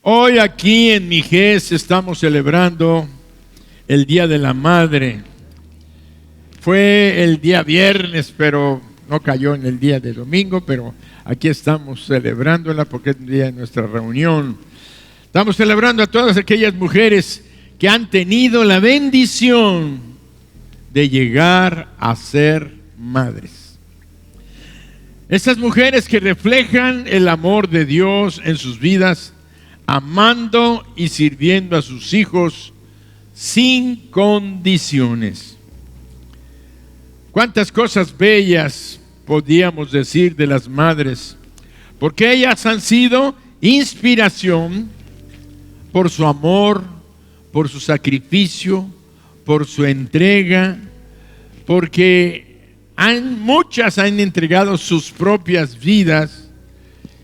Hoy aquí en Mijés estamos celebrando el Día de la Madre. Fue el día viernes, pero no cayó en el día de domingo, pero aquí estamos celebrándola porque es el día de nuestra reunión. Estamos celebrando a todas aquellas mujeres que han tenido la bendición de llegar a ser madres. Esas mujeres que reflejan el amor de Dios en sus vidas, amando y sirviendo a sus hijos sin condiciones. Cuántas cosas bellas podíamos decir de las madres, porque ellas han sido inspiración por su amor, por su sacrificio, por su entrega, porque muchas han entregado sus propias vidas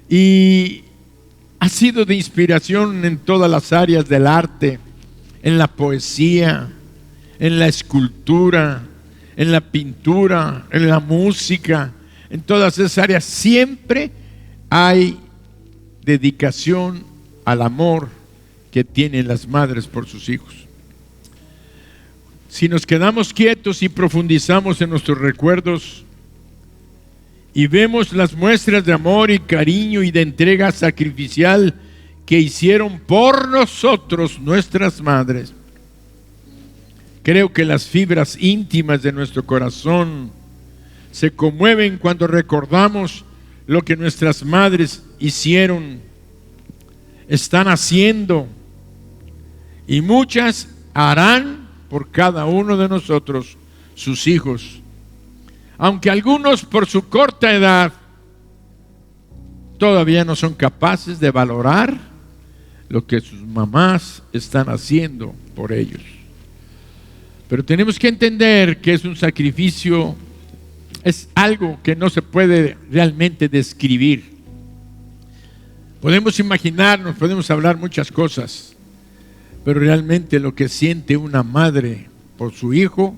y ha sido de inspiración en todas las áreas del arte, en la poesía, en la escultura, en la pintura, en la música, en todas esas áreas. Siempre hay dedicación al amor que tienen las madres por sus hijos. Si nos quedamos quietos y profundizamos en nuestros recuerdos y vemos las muestras de amor y cariño y de entrega sacrificial que hicieron por nosotros nuestras madres, creo que las fibras íntimas de nuestro corazón se conmueven cuando recordamos lo que nuestras madres hicieron, están haciendo y muchas harán por cada uno de nosotros, sus hijos. Aunque algunos por su corta edad todavía no son capaces de valorar lo que sus mamás están haciendo por ellos. Pero tenemos que entender que es un sacrificio, es algo que no se puede realmente describir. Podemos imaginarnos, podemos hablar muchas cosas, pero realmente lo que siente una madre por su hijo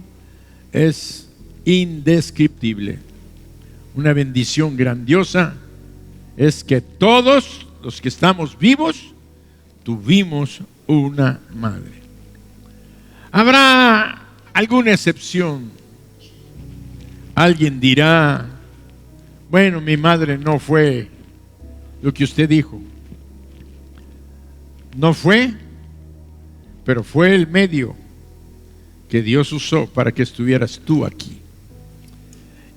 es indescriptible. Una bendición grandiosa es que todos los que estamos vivos tuvimos una madre. Habrá alguna excepción. Alguien dirá, bueno, mi madre no fue lo que usted dijo. No fue, pero fue el medio que Dios usó para que estuvieras tú aquí.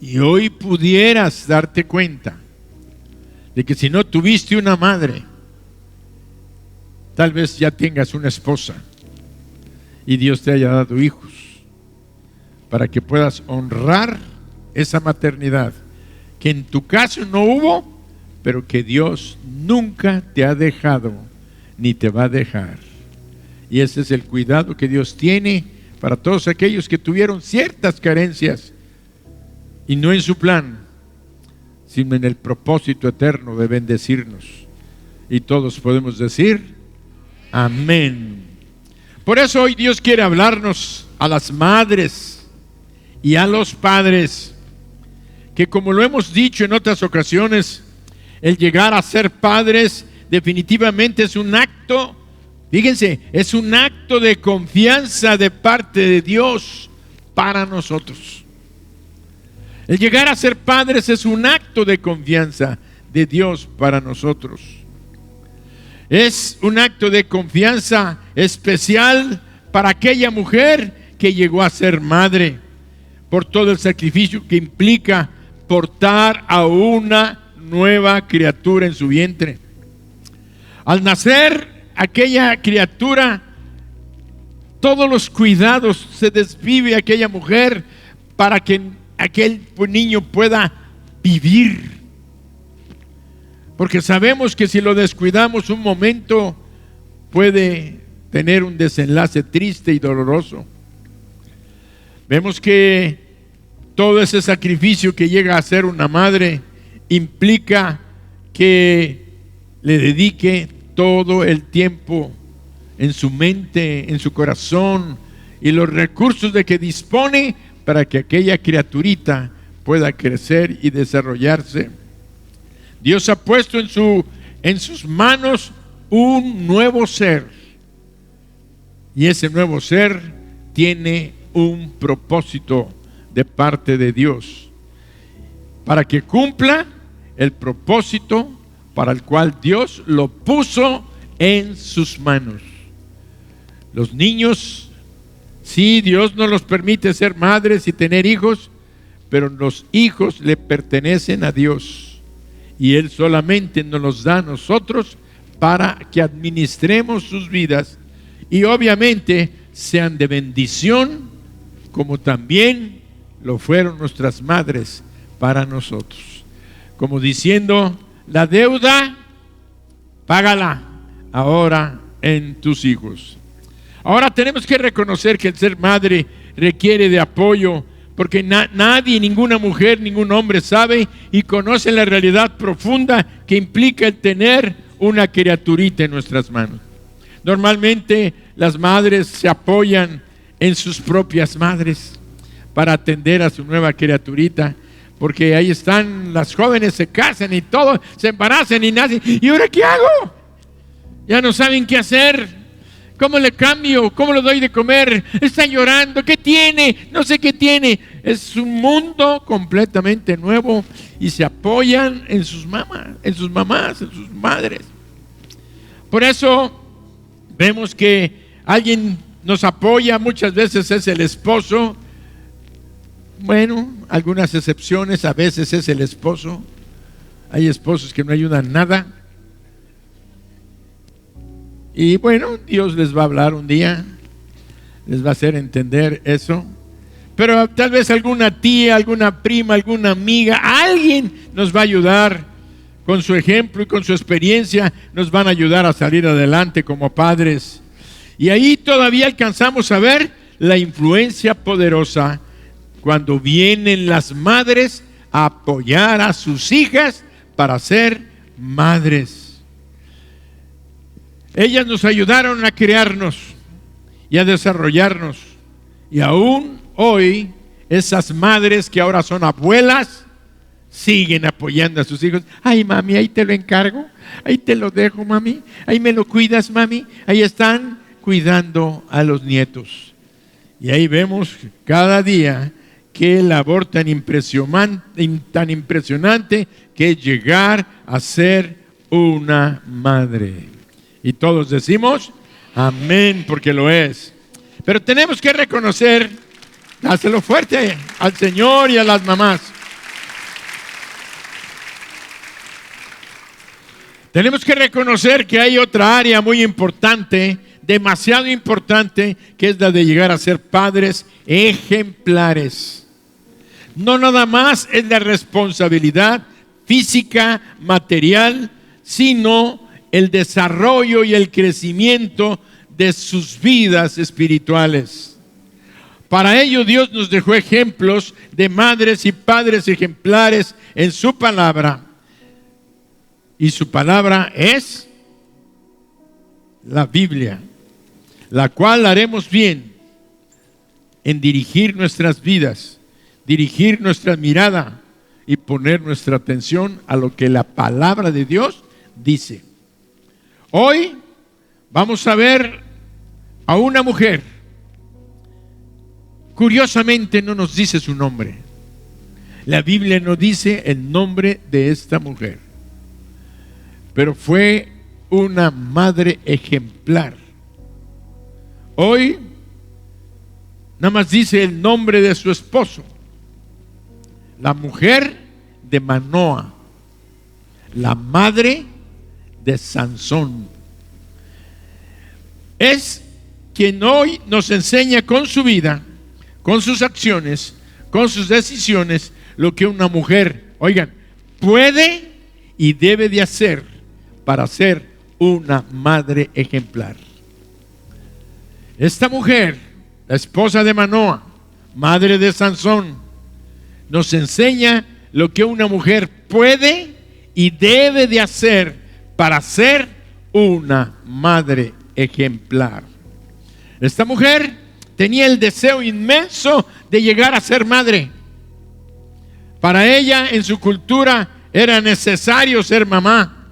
Y hoy pudieras darte cuenta de que si no tuviste una madre, tal vez ya tengas una esposa y Dios te haya dado hijos para que puedas honrar esa maternidad que en tu caso no hubo, pero que Dios nunca te ha dejado ni te va a dejar. Y ese es el cuidado que Dios tiene para todos aquellos que tuvieron ciertas carencias y no en su plan, sino en el propósito eterno de bendecirnos. Y todos podemos decir amén. Por eso hoy Dios quiere hablarnos a las madres y a los padres, que como lo hemos dicho en otras ocasiones, el llegar a ser padres definitivamente es un acto, fíjense, es un acto de confianza de parte de Dios para nosotros. El llegar a ser padres es un acto de confianza de Dios para nosotros. Es un acto de confianza especial para aquella mujer que llegó a ser madre, por todo el sacrificio que implica portar a una nueva criatura en su vientre. Al nacer aquella criatura, todos los cuidados se desvive aquella mujer para que aquel niño pueda vivir. Porque sabemos que si lo descuidamos un momento, puede tener un desenlace triste y doloroso. Vemos que todo ese sacrificio que llega a hacer una madre implica que le dedique todo el tiempo en su mente, en su corazón y los recursos de que dispone para que aquella criaturita pueda crecer y desarrollarse. Dios ha puesto en sus manos un nuevo ser. Y ese nuevo ser tiene un propósito de parte de Dios, para que cumpla el propósito para el cual Dios lo puso en sus manos. Los niños, sí, Dios no los permite ser madres y tener hijos, pero los hijos le pertenecen a Dios y Él solamente nos los da a nosotros para que administremos sus vidas y obviamente sean de bendición, como también lo fueron nuestras madres para nosotros. Como diciendo, la deuda, págala ahora en tus hijos. Ahora tenemos que reconocer que el ser madre requiere de apoyo, porque nadie, ninguna mujer, ningún hombre sabe y conoce la realidad profunda que implica el tener una criaturita en nuestras manos. Normalmente las madres se apoyan en sus propias madres para atender a su nueva criaturita, porque ahí están, las jóvenes se casan y todo, se embarazan y nacen. ¿Y ahora qué hago? Ya no saben qué hacer. ¿Cómo le cambio? ¿Cómo le doy de comer? Está llorando. ¿Qué tiene? No sé qué tiene. Es un mundo completamente nuevo y se apoyan en sus mamás, en sus madres. Por eso vemos que alguien nos apoya, muchas veces es el esposo. Bueno, algunas excepciones, a veces es el esposo. Hay esposos que no ayudan nada. Y bueno, Dios les va a hablar un día, les va a hacer entender eso. Pero tal vez alguna tía, alguna prima, alguna amiga, alguien nos va a ayudar con su ejemplo y con su experiencia, nos van a ayudar a salir adelante como padres. Y ahí todavía alcanzamos a ver la influencia poderosa cuando vienen las madres a apoyar a sus hijas para ser madres. Ellas nos ayudaron a crearnos y a desarrollarnos. Y aún hoy, esas madres que ahora son abuelas, siguen apoyando a sus hijos. Ay, mami, ahí te lo encargo. Ahí te lo dejo, mami. Ahí me lo cuidas, mami. Ahí están cuidando a los nietos. Y ahí vemos cada día qué labor tan impresionante que es llegar a ser una madre. Y todos decimos, amén, porque lo es. Pero tenemos que reconocer, dáselo fuerte al Señor y a las mamás. Tenemos que reconocer que hay otra área muy importante, demasiado importante, que es la de llegar a ser padres ejemplares. No nada más es la responsabilidad física, material, sino el desarrollo y el crecimiento de sus vidas espirituales. Para ello Dios nos dejó ejemplos de madres y padres ejemplares en su palabra. Y su palabra es la Biblia, la cual haremos bien en dirigir nuestras vidas, dirigir nuestra mirada y poner nuestra atención a lo que la palabra de Dios dice. Hoy vamos a ver a una mujer. Curiosamente no nos dice su nombre. La Biblia no dice el nombre de esta mujer. Pero fue una madre ejemplar. Hoy nada más dice el nombre de su esposo. La mujer de Manoa, la madre de Sansón. Es quien hoy nos enseña con su vida, con sus acciones, con sus decisiones, lo que una mujer, oigan, puede y debe de hacer para ser una madre ejemplar. Esta mujer, la esposa de Manoa, madre de Sansón, nos enseña lo que una mujer puede y debe de hacer para ser una madre ejemplar. Esta mujer tenía el deseo inmenso de llegar a ser madre. Para ella, en su cultura, era necesario ser mamá.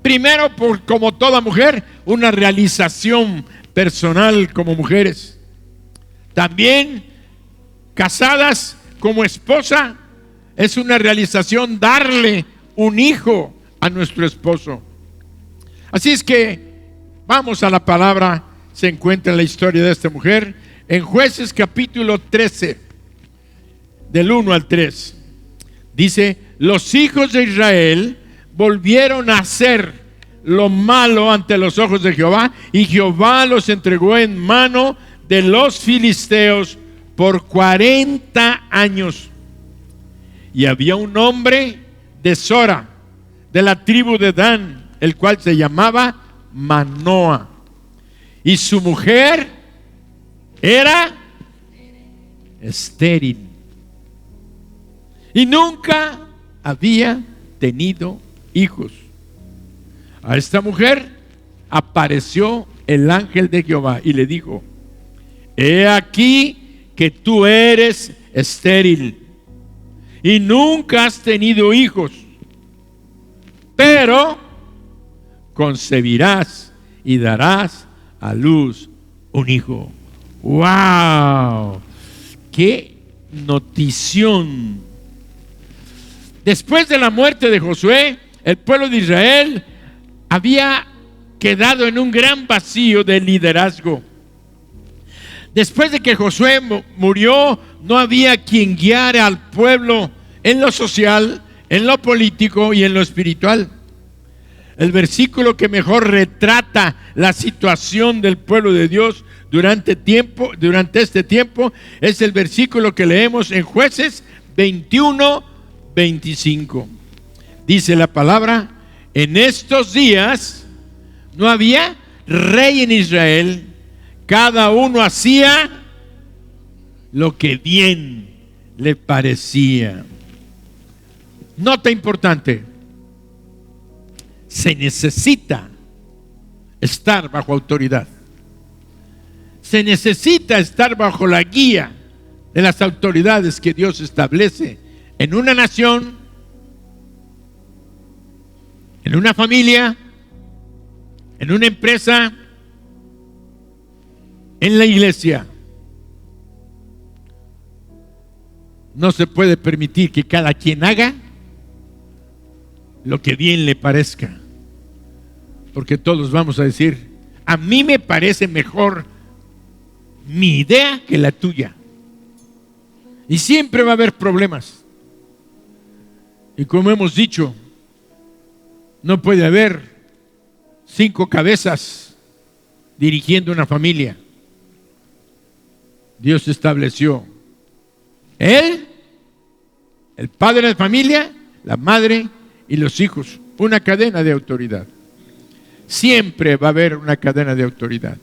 Primero, como toda mujer, una realización personal como mujeres. También, casadas como esposa, es una realización darle un hijo a nuestro esposo. Así es que vamos a la palabra. Se encuentra en la historia de esta mujer en Jueces capítulo 13, del 1 al 3. Dice: los hijos de Israel volvieron a hacer lo malo ante los ojos de Jehová, y Jehová los entregó en mano de los filisteos por 40 años. Y había un hombre de Sora, de la tribu de Dan, el cual se llamaba Manoa, y su mujer era estéril y nunca había tenido hijos. A esta mujer apareció el ángel de Jehová y le dijo: he aquí que tú eres estéril y nunca has tenido hijos, pero concebirás y darás a luz un hijo. ¡Wow! ¡Qué notición! Después de la muerte de Josué, el pueblo de Israel había quedado en un gran vacío de liderazgo. Después de que Josué murió, no había quien guiara al pueblo en lo social, en lo político y en lo espiritual. El versículo que mejor retrata la situación del pueblo de Dios durante este tiempo es el versículo que leemos en Jueces 21-25. Dice la palabra: en estos días no había rey en Israel, cada uno hacía lo que bien le parecía. Nota importante: se necesita estar bajo autoridad. Se necesita estar bajo la guía de las autoridades que Dios establece en una nación, en una familia, en una empresa, en la iglesia. No se puede permitir que cada quien haga lo que bien le parezca, porque todos vamos a decir: a mí me parece mejor mi idea que la tuya. Y siempre va a haber problemas. Y como hemos dicho, no puede haber 5 cabezas dirigiendo una familia. Dios estableció Él, el padre de familia, la madre y los hijos, una cadena de autoridad. Siempre va a haber una cadena de autoridad.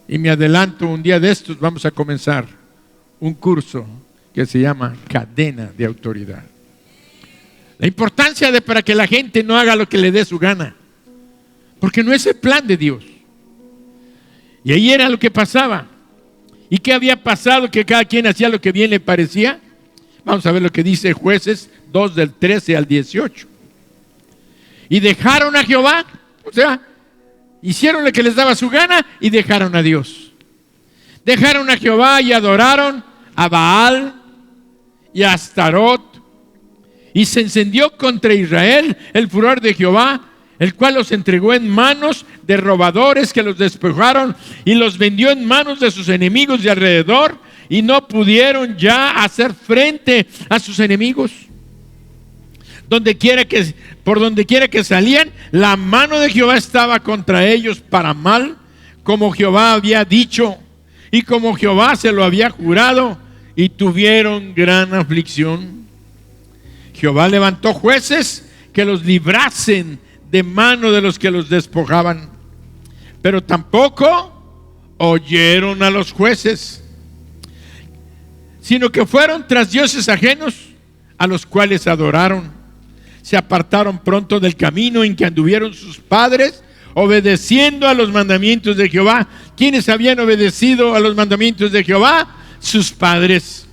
Y me adelanto, un día de estos vamos a comenzar un curso que se llama Cadena de Autoridad. La importancia de para que la gente no haga lo que le dé su gana, porque no es el plan de Dios. Y ahí era lo que pasaba. ¿Y qué había pasado? Que cada quien hacía lo que bien le parecía. Vamos a ver lo que dice Jueces 2 del 13 al 18. Y dejaron a Jehová, o sea, hicieron lo que les daba su gana y dejaron a Dios. Dejaron a Jehová y adoraron a Baal y a Astarot. Y se encendió contra Israel el furor de Jehová, el cual los entregó en manos de robadores que los despojaron y los vendió en manos de sus enemigos de alrededor, y no pudieron ya hacer frente a sus enemigos. Por donde quiera que salían, la mano de Jehová estaba contra ellos para mal, como Jehová había dicho y como Jehová se lo había jurado, y tuvieron gran aflicción. Jehová levantó jueces que los librasen de mano de los que los despojaban, pero tampoco oyeron a los jueces, sino que fueron tras dioses ajenos, a los cuales adoraron. Se apartaron pronto del camino en que anduvieron sus padres, obedeciendo a los mandamientos de Jehová. ¿Quiénes habían obedecido a los mandamientos de Jehová? Sus padres.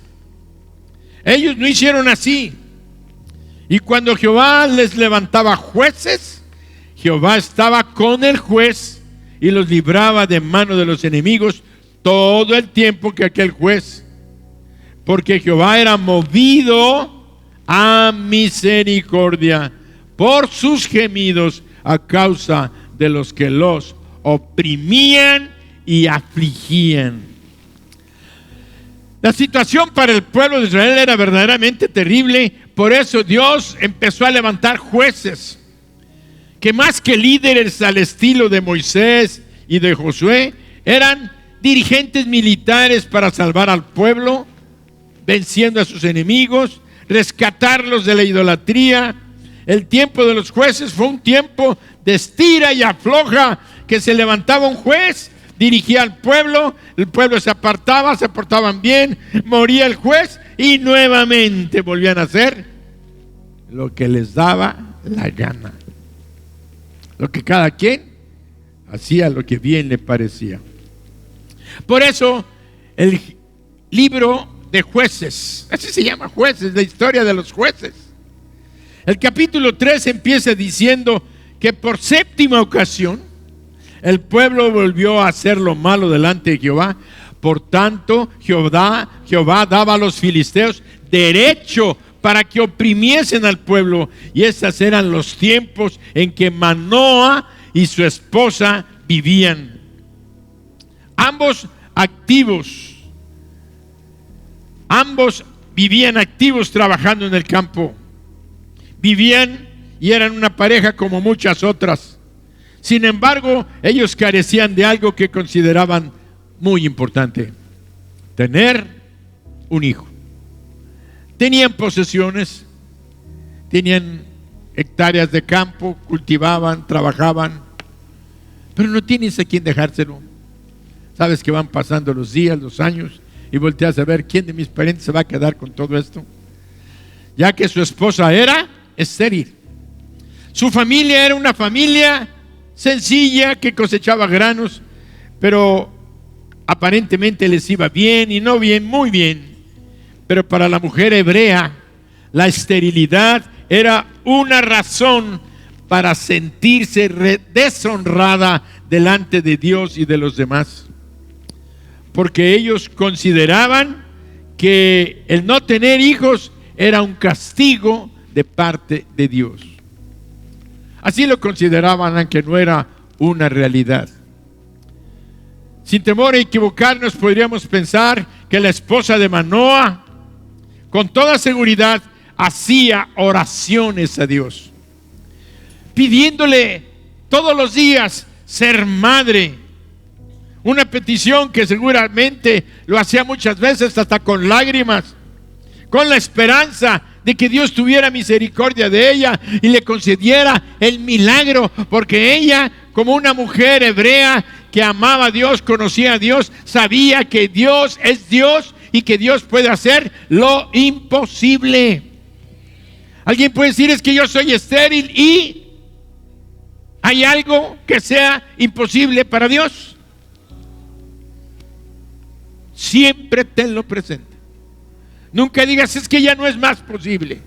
Ellos no hicieron así. Y cuando Jehová les levantaba jueces, Jehová estaba con el juez y los libraba de mano de los enemigos todo el tiempo que aquel juez, porque Jehová era movido a misericordia por sus gemidos a causa de los que los oprimían y afligían. La situación para el pueblo de Israel era verdaderamente terrible. Por eso Dios empezó a levantar jueces que, más que líderes al estilo de Moisés y de Josué, eran dirigentes militares para salvar al pueblo, venciendo a sus enemigos, rescatarlos de la idolatría. El tiempo de los jueces fue un tiempo de estira y afloja, que se levantaba un juez, dirigía al pueblo, el pueblo se apartaba, se portaban bien, moría el juez y nuevamente volvían a hacer lo que les daba la gana. Lo que cada quien hacía, lo que bien le parecía. Por eso el libro de Jueces, así se llama, Jueces, la historia de los jueces. El capítulo 3 empieza diciendo que por séptima ocasión el pueblo volvió a hacer lo malo delante de Jehová. Por tanto, Jehová daba a los filisteos derecho para que oprimiesen al pueblo. Y estos eran los tiempos en que Manoah y su esposa vivían. Ambos vivían activos trabajando en el campo. Vivían y eran una pareja como muchas otras. Sin embargo, ellos carecían de algo que consideraban muy importante: tener un hijo. Tenían posesiones, tenían hectáreas de campo, cultivaban, trabajaban, pero no tienes a quién dejárselo. Sabes que van pasando los días, los años, y volteas a ver quién de mis parientes se va a quedar con todo esto, ya que su esposa era estéril. Su familia era una familia sencilla que cosechaba granos, pero aparentemente les iba bien, y no bien, muy bien. Pero para la mujer hebrea, la esterilidad era una razón para sentirse deshonrada delante de Dios y de los demás, porque ellos consideraban que el no tener hijos era un castigo de parte de Dios. Así lo consideraban, aunque no era una realidad. Sin temor a equivocarnos, podríamos pensar que la esposa de Manoah, con toda seguridad, hacía oraciones a Dios, pidiéndole todos los días ser madre. Una petición que seguramente lo hacía muchas veces hasta con lágrimas, con la esperanza de que Dios tuviera misericordia de ella y le concediera el milagro, porque ella, como una mujer hebrea que amaba a Dios, conocía a Dios, sabía que Dios es Dios y que Dios puede hacer lo imposible. Alguien puede decir: es que yo soy estéril, y ¿hay algo que sea imposible para Dios? Siempre tenlo presente. Nunca digas: es que ya no es más posible.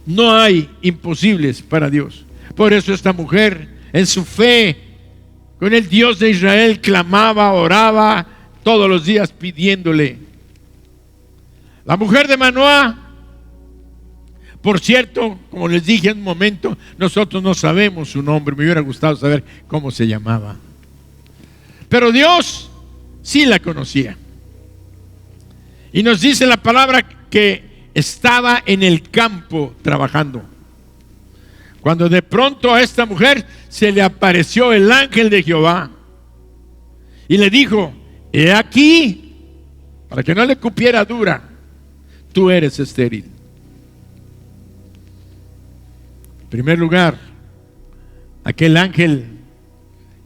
No hay imposibles para Dios. Por eso esta mujer, en su fe con el Dios de Israel, clamaba, oraba todos los días pidiéndole. La mujer de Manoah, por cierto, como les dije en un momento, nosotros no sabemos su nombre. Me hubiera gustado saber cómo se llamaba, pero Dios sí la conocía. Y nos dice la palabra que estaba en el campo trabajando, cuando de pronto a esta mujer se le apareció el ángel de Jehová y le dijo: he aquí, para que no le cupiera dura, tú eres estéril. En primer lugar, aquel ángel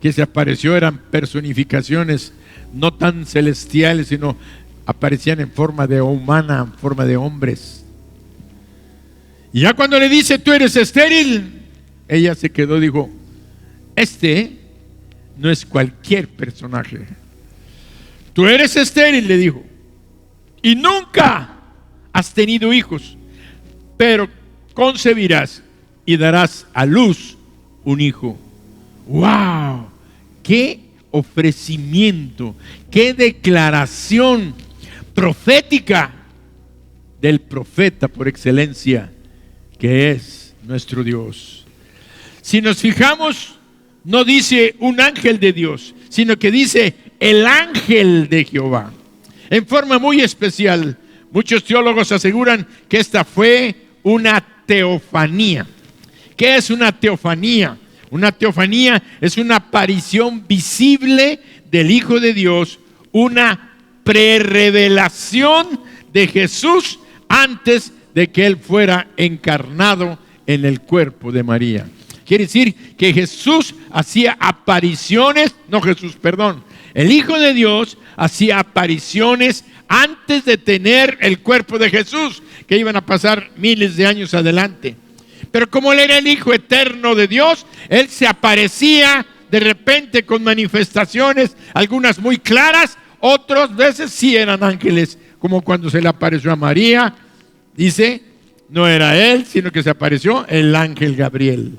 que se apareció eran personificaciones no tan celestiales, sino aparecían en forma de humana, en forma de hombres. Y ya cuando le dice: tú eres estéril, ella se quedó, dijo: este no es cualquier personaje. Tú eres estéril, le dijo, y nunca has tenido hijos, pero concebirás y darás a luz un hijo. ¡Wow! ¡Qué ofrecimiento! ¡Qué declaración profética del profeta por excelencia, que es nuestro Dios! Si nos fijamos, no dice un ángel de Dios, sino que dice el ángel de Jehová. En forma muy especial, muchos teólogos aseguran que esta fue una teofanía. ¿Qué es una teofanía? Una teofanía es una aparición visible del Hijo de Dios, una prerevelación de Jesús antes de que Él fuera encarnado en el cuerpo de María. Quiere decir que Jesús hacía apariciones, el Hijo de Dios hacía apariciones antes de tener el cuerpo de Jesús, que iban a pasar miles de años adelante. Pero como Él era el Hijo eterno de Dios, Él se aparecía de repente con manifestaciones, algunas muy claras, otras veces sí eran ángeles, como cuando se le apareció a María. Dice, no era Él, sino que se apareció el ángel Gabriel,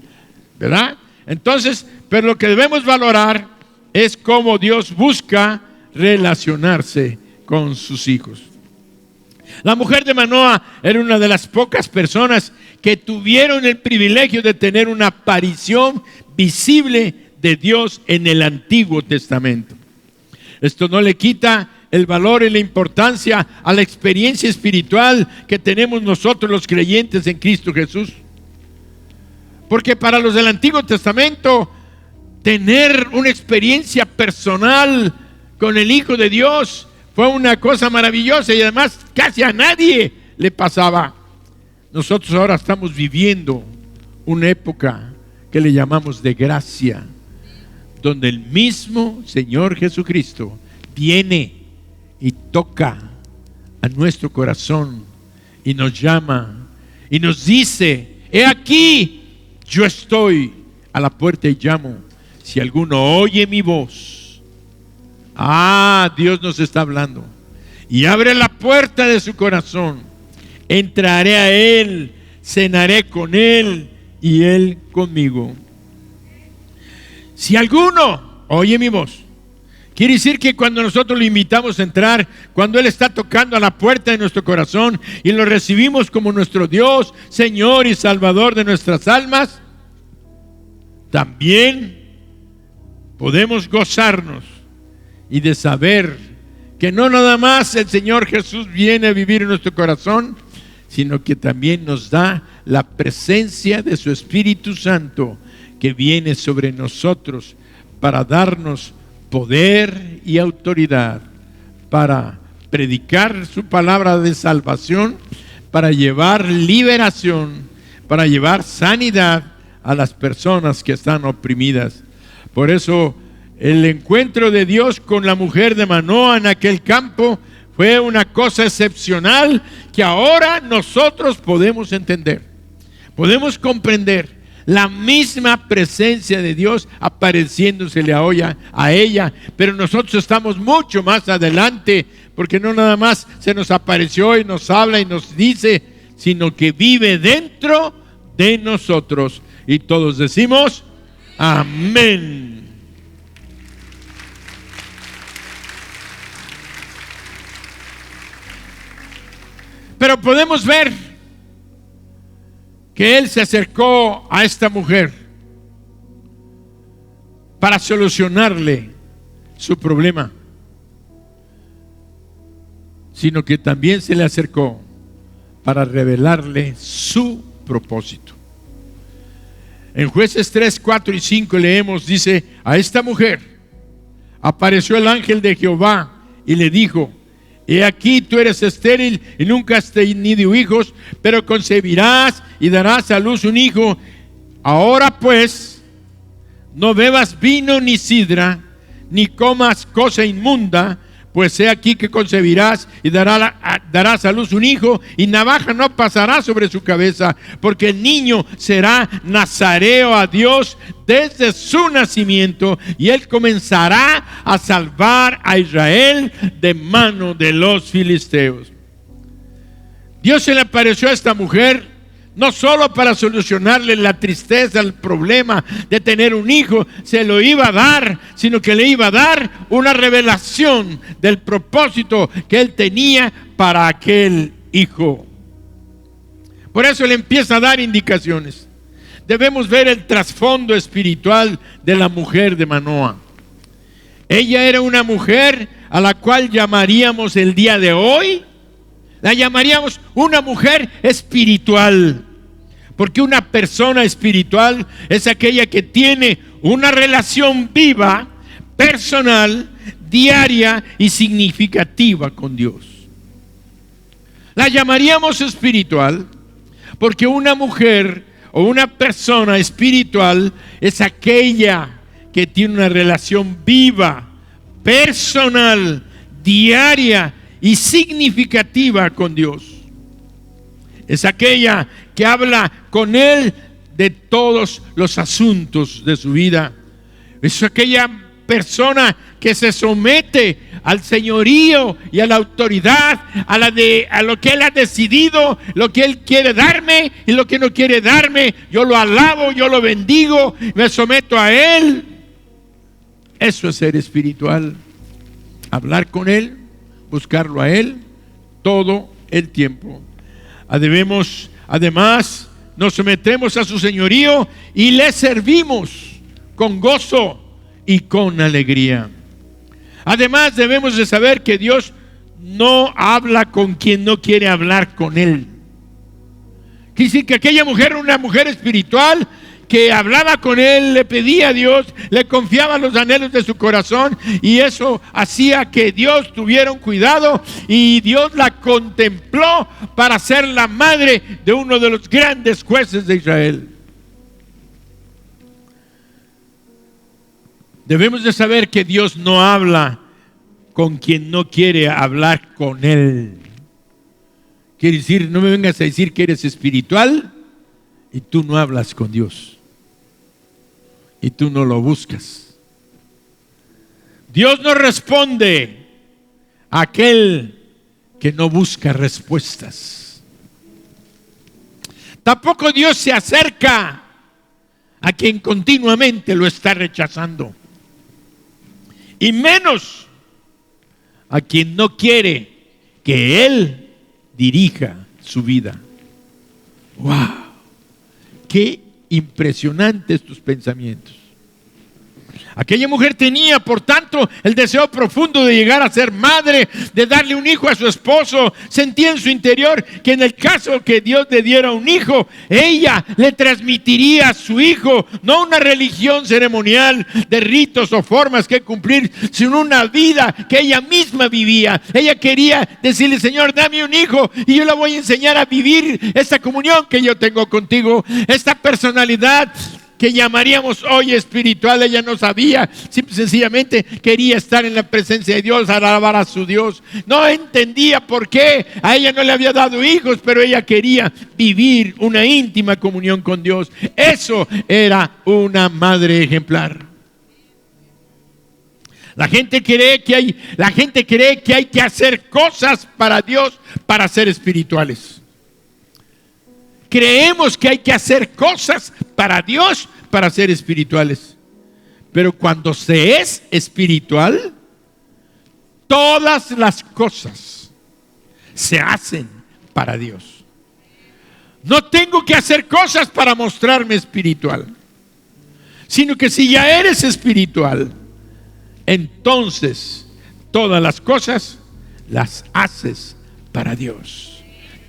¿verdad? Entonces, pero lo que debemos valorar es cómo Dios busca relacionarse con sus hijos. La mujer de Manoa era una de las pocas personas que tuvieron el privilegio de tener una aparición visible de Dios en el Antiguo Testamento. Esto no le quita el valor y la importancia a la experiencia espiritual que tenemos nosotros los creyentes en Cristo Jesús. Porque para los del Antiguo Testamento, tener una experiencia personal con el Hijo de Dios fue una cosa maravillosa y además casi a nadie le pasaba. Nosotros ahora estamos viviendo una época que le llamamos de gracia, donde el mismo Señor Jesucristo viene y toca a nuestro corazón y nos llama y nos dice: he aquí, yo estoy a la puerta y llamo. Si alguno oye mi voz, Dios nos está hablando y abre la puerta de su corazón, entraré a Él, cenaré con Él y Él conmigo. Si alguno oye mi voz, quiere decir que cuando nosotros lo invitamos a entrar, cuando Él está tocando a la puerta de nuestro corazón y lo recibimos como nuestro Dios, Señor y Salvador de nuestras almas, también podemos gozarnos y de saber que no nada más el Señor Jesús viene a vivir en nuestro corazón, sino que también nos da la presencia de su Espíritu Santo, que viene sobre nosotros para darnos poder y autoridad para predicar su palabra de salvación, para llevar liberación, para llevar sanidad a las personas que están oprimidas. Por eso el encuentro de Dios con la mujer de Manoa en aquel campo fue una cosa excepcional que ahora nosotros podemos entender, podemos comprender. La misma presencia de Dios apareciéndosele a ella, pero nosotros estamos mucho más adelante, porque no nada más se nos apareció y nos habla y nos dice, sino que vive dentro de nosotros. Y todos decimos amén. Pero podemos ver que Él se acercó a esta mujer para solucionarle su problema, sino que también se le acercó para revelarle su propósito. En Jueces 3, 4 y 5 leemos, dice: a esta mujer apareció el ángel de Jehová y le dijo: he aquí, tú eres estéril y nunca has tenido hijos, pero concebirás y darás a luz un hijo. Ahora pues, no bebas vino ni sidra, ni comas cosa inmunda, pues he aquí que concebirás y darás a luz un hijo, y navaja no pasará sobre su cabeza, porque el niño será nazareo a Dios desde su nacimiento, y él comenzará a salvar a Israel de mano de los filisteos. Dios se le apareció a esta mujer No solo para solucionarle la tristeza, el problema de tener un hijo, se lo iba a dar, sino que le iba a dar una revelación del propósito que él tenía para aquel hijo. Por eso le empieza a dar indicaciones. Debemos ver el trasfondo espiritual de la mujer de Manoa. Ella era una mujer a la cual llamaríamos el día de hoy, la llamaríamos una mujer espiritual. Porque una persona espiritual es aquella que tiene una relación viva, personal, diaria y significativa con Dios. La llamaríamos espiritual porque una mujer o una persona espiritual es aquella que tiene una relación viva, personal, diaria y significativa con Dios. Es aquella que habla con Él de todos los asuntos de su vida. Es aquella persona que se somete al señorío y a la autoridad, a lo que Él ha decidido, lo que Él quiere darme y lo que no quiere darme. Yo lo alabo, yo lo bendigo, me someto a Él. Eso es ser espiritual. Hablar con Él, buscarlo a Él todo el tiempo. Además, nos sometemos a su señorío y le servimos con gozo y con alegría. Además, debemos de saber que Dios no habla con quien no quiere hablar con Él. Quiere decir que aquella mujer era una mujer espiritual que hablaba con Él, le pedía a Dios, le confiaba los anhelos de su corazón, y eso hacía que Dios tuviera un cuidado, y Dios la contempló para ser la madre de uno de los grandes jueces de Israel. Debemos de saber que Dios no habla con quien no quiere hablar con Él. Quiere decir, no me vengas a decir que eres espiritual y tú no hablas con Dios. Y tú no lo buscas. Dios no responde a aquel que no busca respuestas. Tampoco Dios se acerca a quien continuamente lo está rechazando. Y menos a quien no quiere que Él dirija su vida. ¡Wow! ¡Qué impresionantes tus pensamientos! Aquella mujer tenía, por tanto, el deseo profundo de llegar a ser madre, de darle un hijo a su esposo. Sentía en su interior que en el caso que Dios le diera un hijo, ella le transmitiría a su hijo, no una religión ceremonial de ritos o formas que cumplir, sino una vida que ella misma vivía. Ella quería decirle: Señor, dame un hijo y yo le voy a enseñar a vivir esta comunión que yo tengo contigo, esta personalidad que llamaríamos hoy espiritual. Ella no sabía, sencillamente quería estar en la presencia de Dios, alabar a su Dios. No entendía por qué a ella no le había dado hijos, pero ella quería vivir una íntima comunión con Dios. Eso era una madre ejemplar. La gente cree que hay que hacer cosas para Dios para ser espirituales. Creemos que hay que hacer cosas para Dios para ser espirituales. Pero cuando se es espiritual, todas las cosas se hacen para Dios. No tengo que hacer cosas para mostrarme espiritual, sino que si ya eres espiritual, entonces todas las cosas las haces para Dios.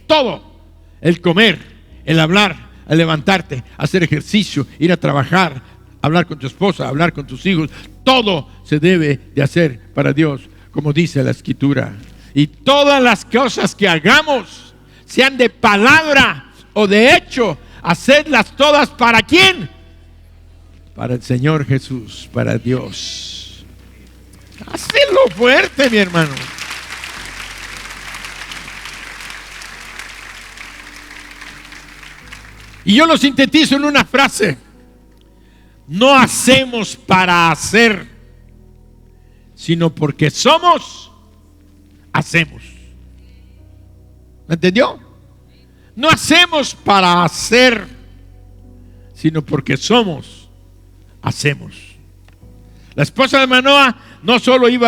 Todo, el comer, el hablar, el levantarte, hacer ejercicio, ir a trabajar, hablar con tu esposa, hablar con tus hijos, todo se debe de hacer para Dios, como dice la Escritura. Y todas las cosas que hagamos, sean de palabra o de hecho, hacedlas todas ¿para quién? Para el Señor Jesús, para Dios. Hazlo fuerte, mi hermano. Y yo lo sintetizo en una frase: no hacemos para hacer, sino porque somos, hacemos. ¿Me entendió? No hacemos para hacer, sino porque somos, hacemos. La esposa de Manoah no solo iba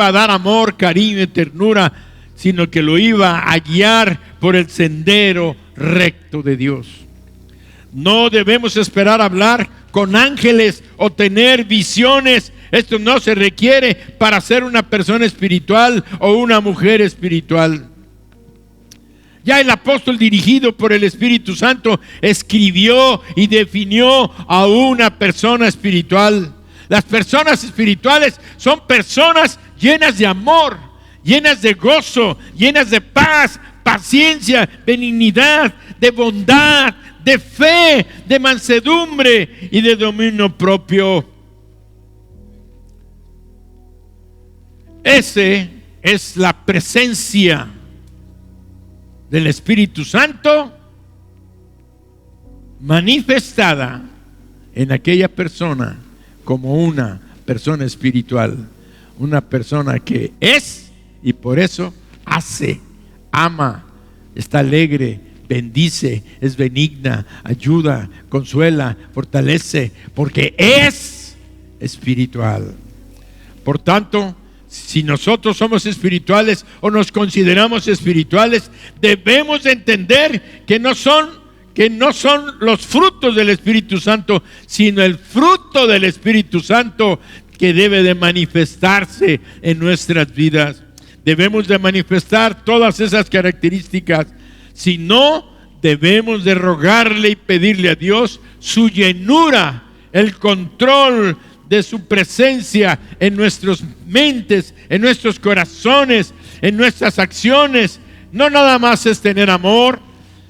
a dar amor, cariño y ternura, sino que lo iba a guiar por el sendero recto de Dios. No debemos esperar hablar con ángeles o tener visiones. Esto no se requiere para ser una persona espiritual o una mujer espiritual. Ya el apóstol, dirigido por el Espíritu Santo, escribió y definió a una persona espiritual. Las personas espirituales son personas llenas de amor, llenas de gozo, llenas de paz, paciencia, benignidad, de bondad, de fe, de mansedumbre y de dominio propio. Ese es la presencia del Espíritu Santo manifestada en aquella persona como una persona espiritual, una persona que es y por eso hace, ama, está alegre, bendice, es benigna, ayuda, consuela, fortalece, porque es espiritual. Por tanto, si nosotros somos espirituales o nos consideramos espirituales, debemos de entender que no son los frutos del Espíritu Santo, sino el fruto del Espíritu Santo que debe de manifestarse en nuestras vidas. Debemos de manifestar todas esas características. Si no, debemos de rogarle y pedirle a Dios su llenura, el control de su presencia en nuestras mentes, en nuestros corazones, en nuestras acciones. No nada más es tener amor,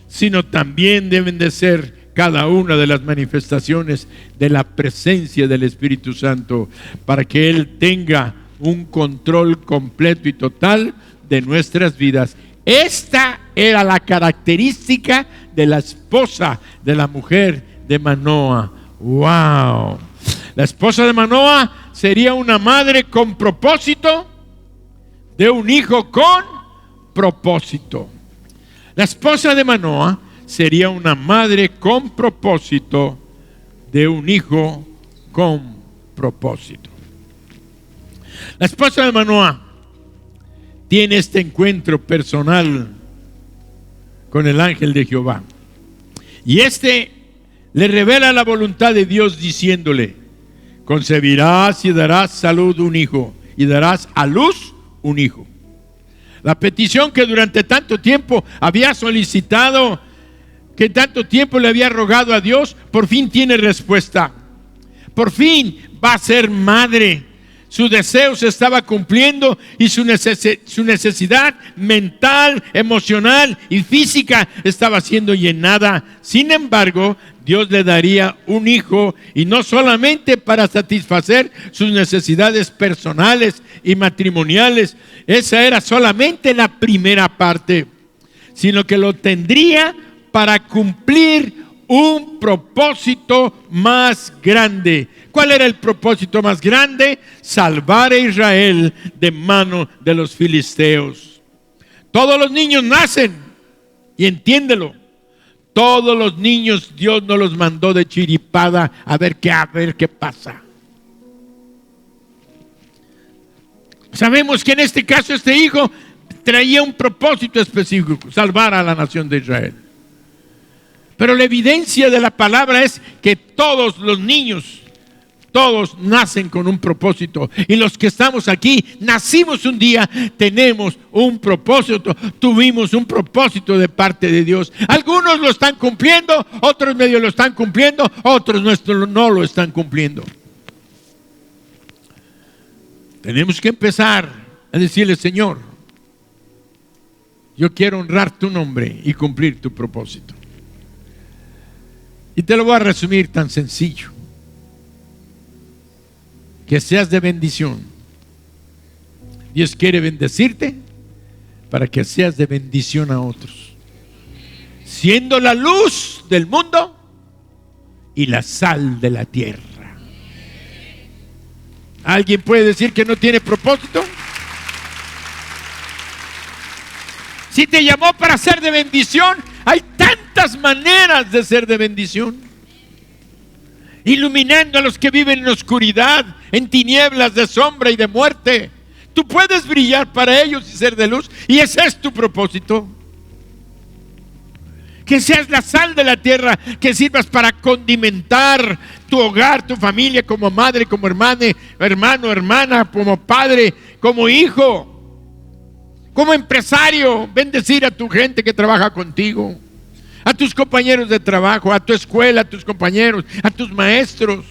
sino también deben de ser cada una de las manifestaciones de la presencia del Espíritu Santo, para que Él tenga un control completo y total de nuestras vidas. Esta era la característica de la esposa, de la mujer de Manoah. ¡Wow! La esposa de Manoah sería una madre con propósito, de un hijo con propósito. La esposa de Manoah sería una madre con propósito, de un hijo con propósito. La esposa de Manoah tiene este encuentro personal con el ángel de Jehová, y le revela la voluntad de Dios diciéndole: concebirás y darás salud un hijo, y darás a luz un hijo. La petición que durante tanto tiempo había solicitado, que tanto tiempo le había rogado a Dios, por fin tiene respuesta. Por fin va a ser madre. Su deseo se estaba cumpliendo y su necesidad mental, emocional y física estaba siendo llenada. Sin embargo, Dios le daría un hijo, y no solamente para satisfacer sus necesidades personales y matrimoniales. Esa era solamente la primera parte, sino que lo tendría para cumplir un propósito más grande. ¿Cuál era el propósito más grande? Salvar a Israel de mano de los filisteos. Todos los niños nacen, y entiéndelo, todos los niños Dios no los mandó de chiripada a ver qué pasa. Sabemos que en este caso este hijo traía un propósito específico: salvar a la nación de Israel. Pero la evidencia de la palabra es que todos los niños, todos nacen con un propósito. Y los que estamos aquí, nacimos un día, tenemos un propósito, tuvimos un propósito de parte de Dios. Algunos lo están cumpliendo, otros medio lo están cumpliendo, otros no lo están cumpliendo. Tenemos que empezar a decirle: Señor, yo quiero honrar tu nombre y cumplir tu propósito. Y te lo voy a resumir tan sencillo: que seas de bendición. Dios quiere bendecirte para que seas de bendición a otros, siendo la luz del mundo y la sal de la tierra. ¿Alguien puede decir que no tiene propósito? Si te llamó para ser de bendición, Hay tantas maneras de ser de bendición. Iluminando a los que viven en oscuridad, en tinieblas de sombra y de muerte. Tú puedes brillar para ellos y ser de luz, y ese es tu propósito. Que seas la sal de la tierra, que sirvas para condimentar tu hogar, tu familia, como madre, como hermano, hermana, como padre, como hijo, como empresario. Bendecir a tu gente que trabaja contigo, a tus compañeros de trabajo, a tu escuela, a tus compañeros, a tus maestros.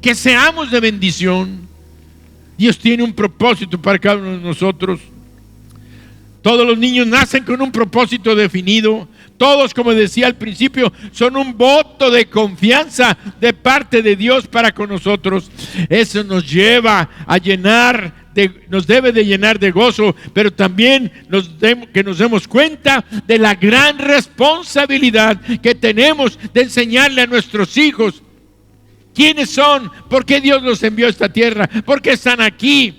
Que seamos de bendición. Dios tiene un propósito para cada uno de nosotros. Todos los niños nacen con un propósito definido. Todos, como decía al principio, son un voto de confianza de parte de Dios para con nosotros. Eso nos lleva a nos debe de llenar de gozo, pero también que nos demos cuenta de la gran responsabilidad que tenemos de enseñarle a nuestros hijos quiénes son, por qué Dios los envió a esta tierra, por qué están aquí.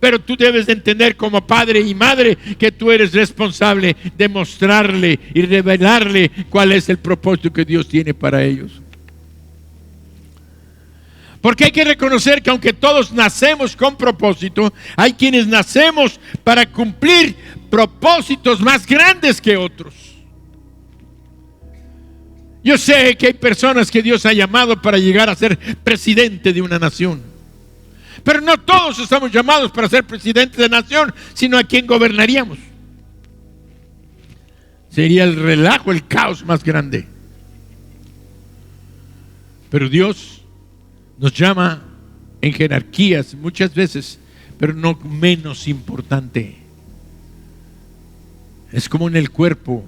Pero tú debes de entender como padre y madre que tú eres responsable de mostrarle y revelarle cuál es el propósito que Dios tiene para ellos. Porque hay que reconocer que aunque todos nacemos con propósito, hay quienes nacemos para cumplir propósitos más grandes que otros. Yo sé que hay personas que Dios ha llamado para llegar a ser presidente de una nación. Pero no todos estamos llamados para ser presidentes de nación, sino a quien gobernaríamos. Sería el relajo, el caos más grande. Pero Dios nos llama en jerarquías muchas veces, pero no menos importante. Es como en el cuerpo.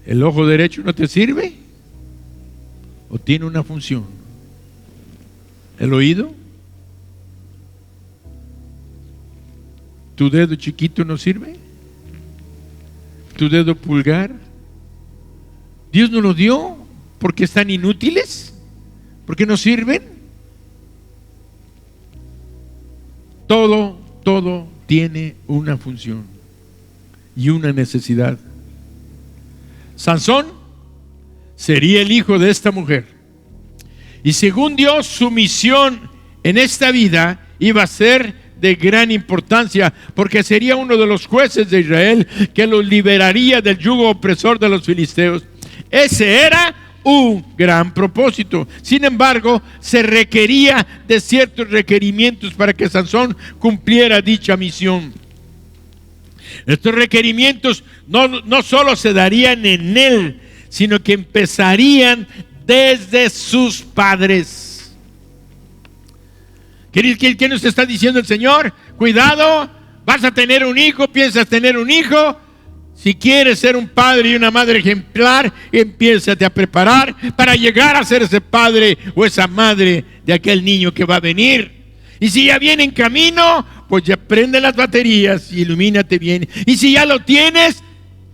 ¿El ojo derecho no te sirve? ¿O tiene una función? ¿El oído? ¿Tu dedo chiquito no sirve? ¿Tu dedo pulgar? ¿Dios nos lo dio porque están inútiles? ¿Porque no sirven? Todo tiene una función y una necesidad. Sansón sería el hijo de esta mujer. Y según Dios, su misión en esta vida iba a ser de gran importancia, porque sería uno de los jueces de Israel que los liberaría del yugo opresor de los filisteos. Ese era un gran propósito. Sin embargo, se requería de ciertos requerimientos para que Sansón cumpliera dicha misión. Estos requerimientos no solo se darían en él, sino que empezarían desde sus padres. ¿Qué nos está diciendo el Señor? Cuidado, vas a tener un hijo, piensas tener un hijo. Si quieres ser un padre y una madre ejemplar, empiézate a preparar para llegar a ser ese padre o esa madre de aquel niño que va a venir. Y si ya viene en camino, pues ya prende las baterías y ilumínate bien. Y si ya lo tienes,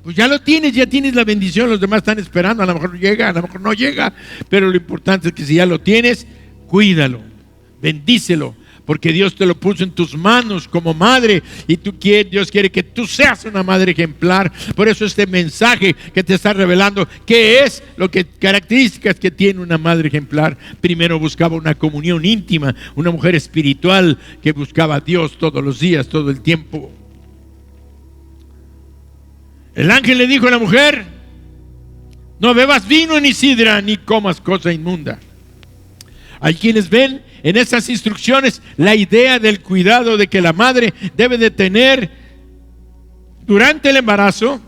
pues ya lo tienes, ya tienes la bendición. Los demás están esperando, a lo mejor llega, a lo mejor no llega, pero lo importante es que si ya lo tienes, cuídalo, bendícelo, porque Dios te lo puso en tus manos como madre, y Dios quiere que tú seas una madre ejemplar. Por eso este mensaje que te está revelando qué es características que tiene una madre ejemplar. Primero buscaba una comunión íntima, una mujer espiritual que buscaba a Dios todos los días, todo el tiempo. El ángel le dijo a la mujer: no bebas vino ni sidra, ni comas cosa inmunda. Hay quienes ven en esas instrucciones la idea del cuidado de que la madre debe de tener durante el embarazo,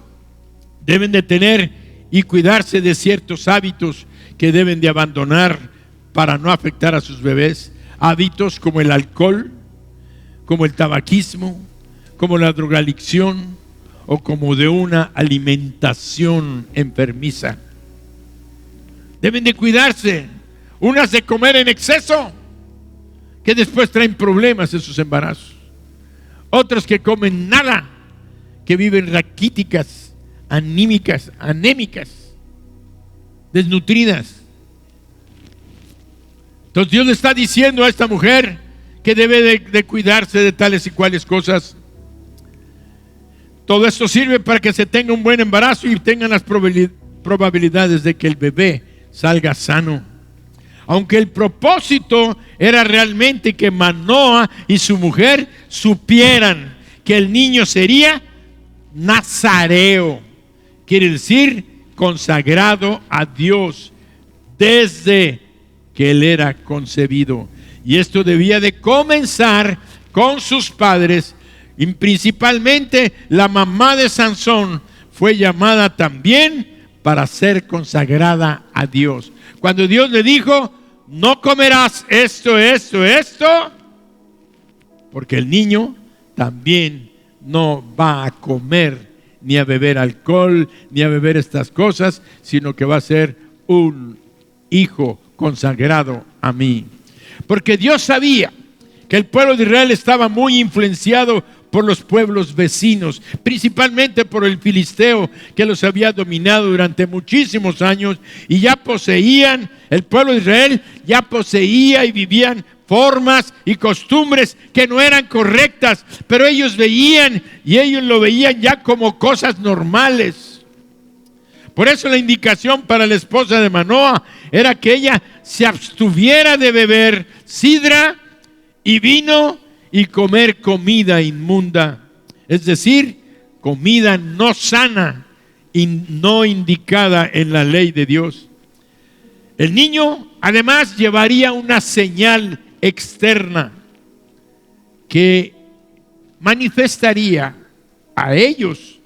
deben de tener y cuidarse de ciertos hábitos que deben de abandonar para no afectar a sus bebés. Hábitos como el alcohol, como el tabaquismo, como la drogadicción, o como de una alimentación enfermiza. Deben de cuidarse. Unas de comer en exceso, que después traen problemas en sus embarazos. Otras que comen nada, que viven raquíticas, anémicas, desnutridas. Entonces Dios le está diciendo a esta mujer que debe de cuidarse de tales y cuales cosas. Todo esto sirve para que se tenga un buen embarazo y tengan las probabilidades de que el bebé salga sano. Aunque el propósito era realmente que Manoah y su mujer supieran que el niño sería nazareo, quiere decir consagrado a Dios desde que él era concebido. Y esto debía de comenzar con sus padres, y principalmente la mamá de Sansón fue llamada también para ser consagrada a Dios. Cuando Dios le dijo: no comerás esto, porque el niño también no va a comer ni a beber alcohol, ni a beber estas cosas, sino que va a ser un hijo consagrado a mí. Porque Dios sabía que el pueblo de Israel estaba muy influenciado por los pueblos vecinos, principalmente por el filisteo que los había dominado durante muchísimos años, y ya poseían, el pueblo de Israel ya poseía y vivían formas y costumbres que no eran correctas, pero ellos veían, y ellos lo veían ya como cosas normales. Por eso la indicación para la esposa de Manoah era que ella se abstuviera de beber sidra y vino y comer comida inmunda, es decir, comida no sana y no indicada en la ley de Dios. El niño además llevaría una señal externa que manifestaría a ellos,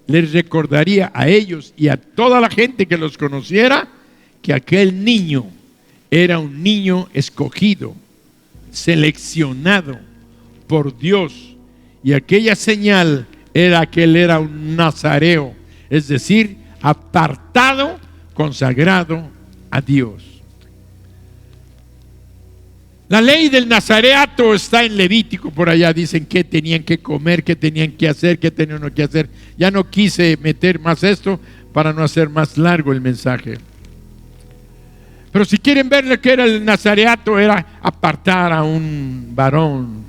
les recordaría a ellos y a toda la gente que los conociera que aquel niño era un niño escogido, seleccionado por Dios, y aquella señal era que él era un nazareo, es decir, apartado, consagrado a Dios. La ley del nazareato está en Levítico, por allá dicen qué tenían que comer, qué tenían que hacer, qué tenían que hacer. Ya no quise meter más esto para no hacer más largo el mensaje. Pero si quieren ver lo que era el nazareato, era apartar a un varón.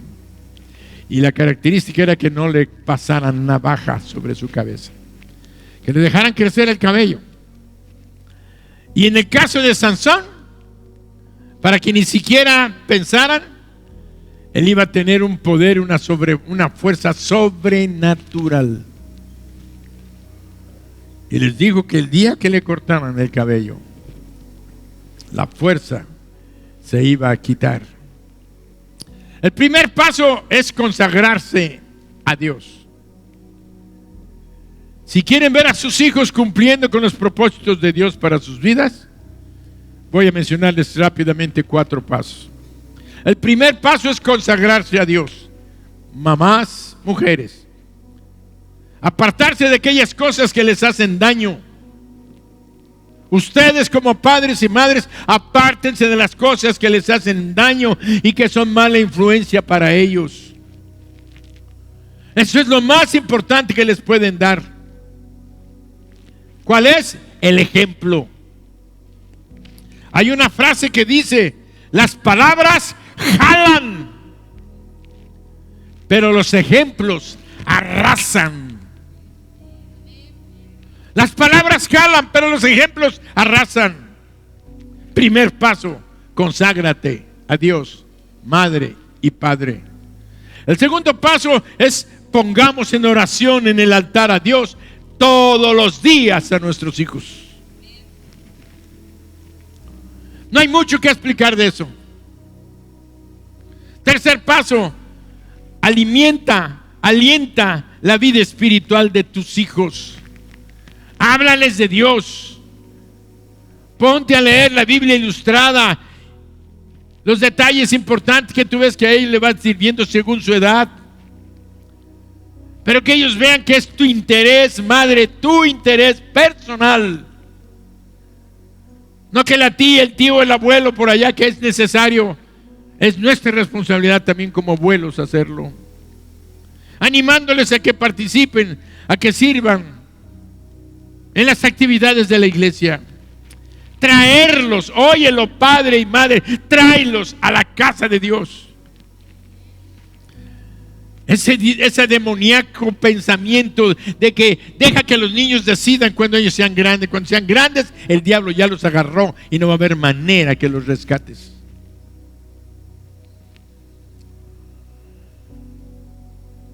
Y la característica era que no le pasaran navaja sobre su cabeza, que le dejaran crecer el cabello. Y en el caso de Sansón, para que ni siquiera pensaran, él iba a tener un poder, una fuerza sobrenatural. Y les dijo que el día que le cortaran el cabello, la fuerza se iba a quitar. El primer paso es consagrarse a Dios. Si quieren ver a sus hijos cumpliendo con los propósitos de Dios para sus vidas, voy a mencionarles rápidamente 4 pasos. El primer paso es consagrarse a Dios. Mamás, mujeres, apartarse de aquellas cosas que les hacen daño. Ustedes como padres y madres, apártense de las cosas que les hacen daño y que son mala influencia para ellos. Eso es lo más importante que les pueden dar. ¿Cuál es? El ejemplo. Hay una frase que dice: las palabras jalan, pero los ejemplos arrasan. Las palabras jalan, pero los ejemplos arrasan. Primer paso: conságrate a Dios, madre y padre. El segundo paso es: pongamos en oración en el altar a Dios todos los días a nuestros hijos. No hay mucho que explicar de eso. Tercer paso: alienta la vida espiritual de tus hijos. Háblales de Dios. Ponte a leer la Biblia ilustrada, los detalles importantes que tú ves que a ellos le van sirviendo según su edad. Pero que ellos vean que es tu interés, madre, tu interés personal. No que la tía, el tío, el abuelo por allá, que es necesario. Es nuestra responsabilidad también como abuelos hacerlo. Animándoles a que participen, a que sirvan en las actividades de la iglesia. Traerlos, óyelo, padre y madre, tráelos a la casa de Dios. ese demoníaco pensamiento de que deja que los niños decidan cuando ellos sean grandes. Cuando sean grandes, el diablo ya los agarró y no va a haber manera que los rescates.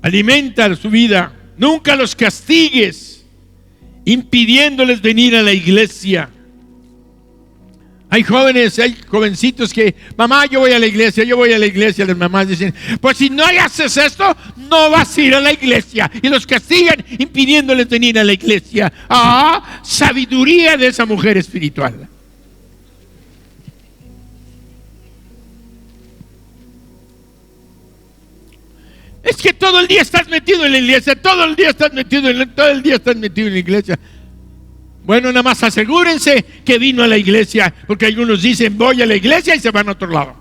Alimenta su vida. Nunca los castigues, impidiéndoles venir a la iglesia. Hay jóvenes, hay jovencitos que, mamá, yo voy a la iglesia, yo voy a la iglesia. Las mamás dicen, pues si no haces esto, no vas a ir a la iglesia. Y los castigan, impidiéndoles venir a la iglesia. Sabiduría de esa mujer espiritual. Es que todo el día estás metido en la iglesia, todo el día estás metido en la iglesia. Bueno, nada más asegúrense que vino a la iglesia, porque algunos dicen voy a la iglesia y se van a otro lado.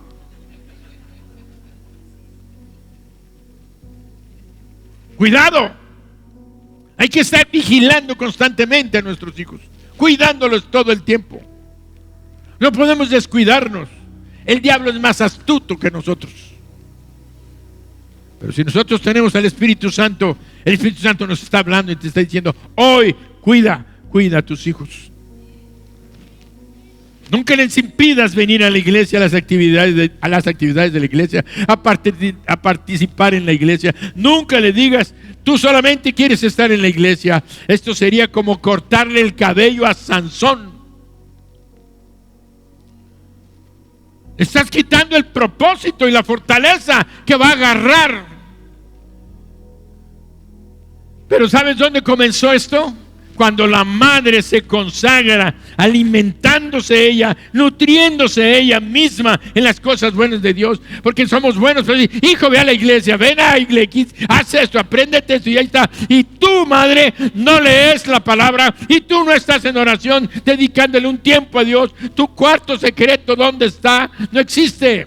Cuidado. Hay que estar vigilando constantemente a nuestros hijos, cuidándolos todo el tiempo. No podemos descuidarnos. El diablo es más astuto que nosotros. Pero si nosotros tenemos al Espíritu Santo, el Espíritu Santo nos está hablando y te está diciendo, hoy cuida a tus hijos. Nunca les impidas venir a la iglesia, a las actividades de la iglesia, a participar en la iglesia. Nunca le digas, tú solamente quieres estar en la iglesia. Esto sería como cortarle el cabello a Sansón. Estás quitando el propósito y la fortaleza que va a agarrar. Pero ¿sabes dónde comenzó esto? Cuando la madre se consagra, alimentándose ella, nutriéndose ella misma en las cosas buenas de Dios. Porque somos buenos, pero hijo, ve a la iglesia, ven a la iglesia, haz esto, apréndete esto y ahí está. Y tú, madre, no lees la palabra y tú no estás en oración, dedicándole un tiempo a Dios. Tu cuarto secreto, ¿dónde está? No existe.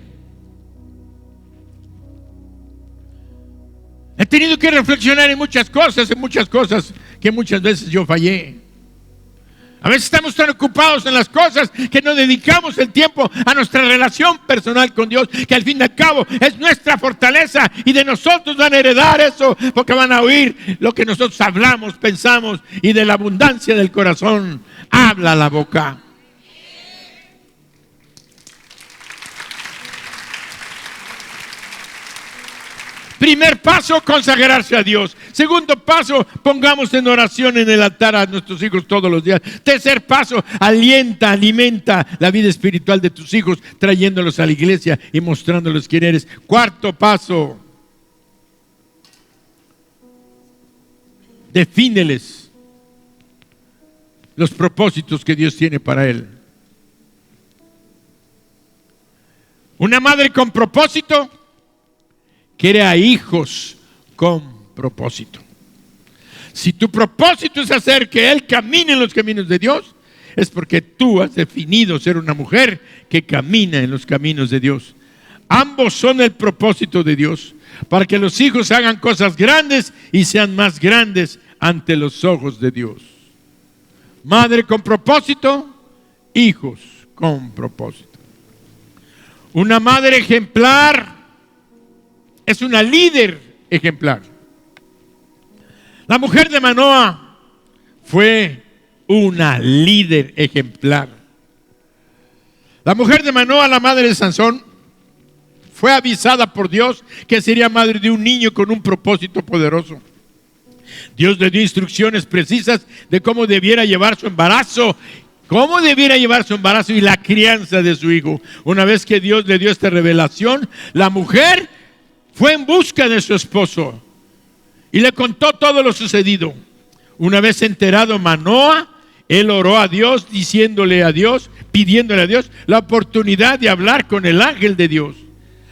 He tenido que reflexionar en muchas cosas que muchas veces yo fallé. A veces estamos tan ocupados en las cosas que no dedicamos el tiempo a nuestra relación personal con Dios, que al fin y al cabo es nuestra fortaleza, y de nosotros van a heredar eso, porque van a oír lo que nosotros hablamos, pensamos, y de la abundancia del corazón habla la boca. Primer paso, consagrarse a Dios. Segundo paso, pongamos en oración en el altar a nuestros hijos todos los días. Tercer paso, alimenta la vida espiritual de tus hijos, trayéndolos a la iglesia y mostrándoles quién eres. Cuarto paso, defíneles los propósitos que Dios tiene para él. Una madre con propósito crea hijos con propósito. Si tu propósito es hacer que él camine en los caminos de Dios, es porque tú has definido ser una mujer que camina en los caminos de Dios. Ambos son el propósito de Dios, para que los hijos hagan cosas grandes y sean más grandes ante los ojos de Dios. Madre con propósito, hijos con propósito. Una madre ejemplar es una líder ejemplar. La mujer de Manoa fue una líder ejemplar. La mujer de Manoa, la madre de Sansón, fue avisada por Dios que sería madre de un niño con un propósito poderoso. Dios le dio instrucciones precisas de cómo debiera llevar su embarazo y la crianza de su hijo. Una vez que Dios le dio esta revelación, la mujer fue en busca de su esposo y le contó todo lo sucedido. Una vez enterado Manoa, él oró a Dios, pidiéndole a Dios la oportunidad de hablar con el ángel de Dios.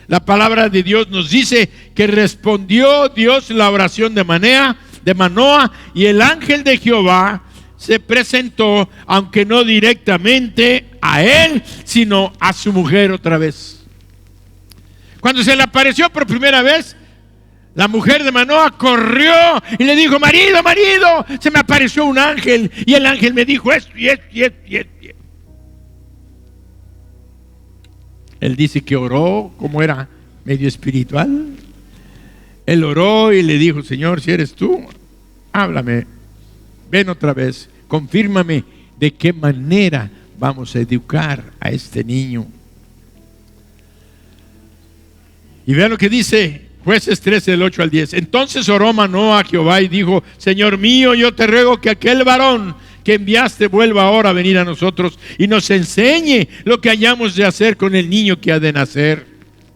La palabra de Dios nos dice que respondió Dios la oración de Manoa, y el ángel de Jehová se presentó, aunque no directamente a él, sino a su mujer otra vez. Cuando se le apareció por primera vez, la mujer de Manoa corrió y le dijo: marido, se me apareció un ángel, y el ángel me dijo esto y esto y esto y esto. Él dice que oró, como era medio espiritual. Él oró y le dijo: Señor, si eres tú, háblame, ven otra vez, confírmame de qué manera vamos a educar a este niño. Y vean lo que dice Jueces 13, del 8 al 10. Entonces oró Manoah a Jehová y dijo: Señor mío, yo te ruego que aquel varón que enviaste vuelva ahora a venir a nosotros y nos enseñe lo que hayamos de hacer con el niño que ha de nacer.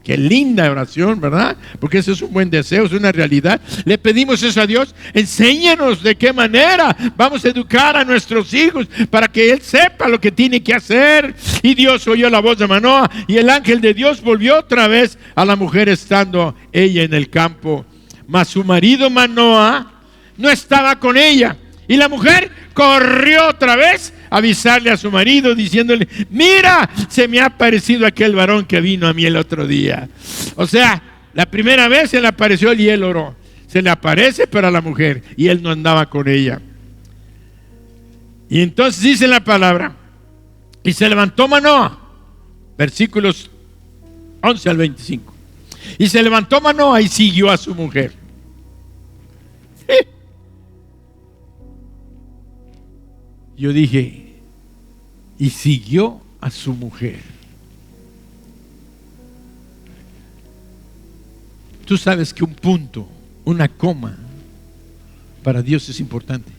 Qué linda oración, ¿verdad? Porque ese es un buen deseo, es una realidad. Le pedimos eso a Dios: enséñanos de qué manera vamos a educar a nuestros hijos para que él sepa lo que tiene que hacer. Y Dios oyó la voz de Manoah, y el ángel de Dios volvió otra vez a la mujer estando ella en el campo. Mas su marido Manoah no estaba con ella. Y la mujer corrió otra vez a avisarle a su marido, diciéndole: mira, se me ha aparecido aquel varón que vino a mí el otro día. O sea, la primera vez se le apareció y él oró. Se le aparece pero a la mujer, y él no andaba con ella. Y entonces dice la palabra: y se levantó Manoah, versículos 11 al 25. Y se levantó Manoah y siguió a su mujer. Yo dije: y siguió a su mujer. Tú sabes que un punto, una coma, para Dios es importante.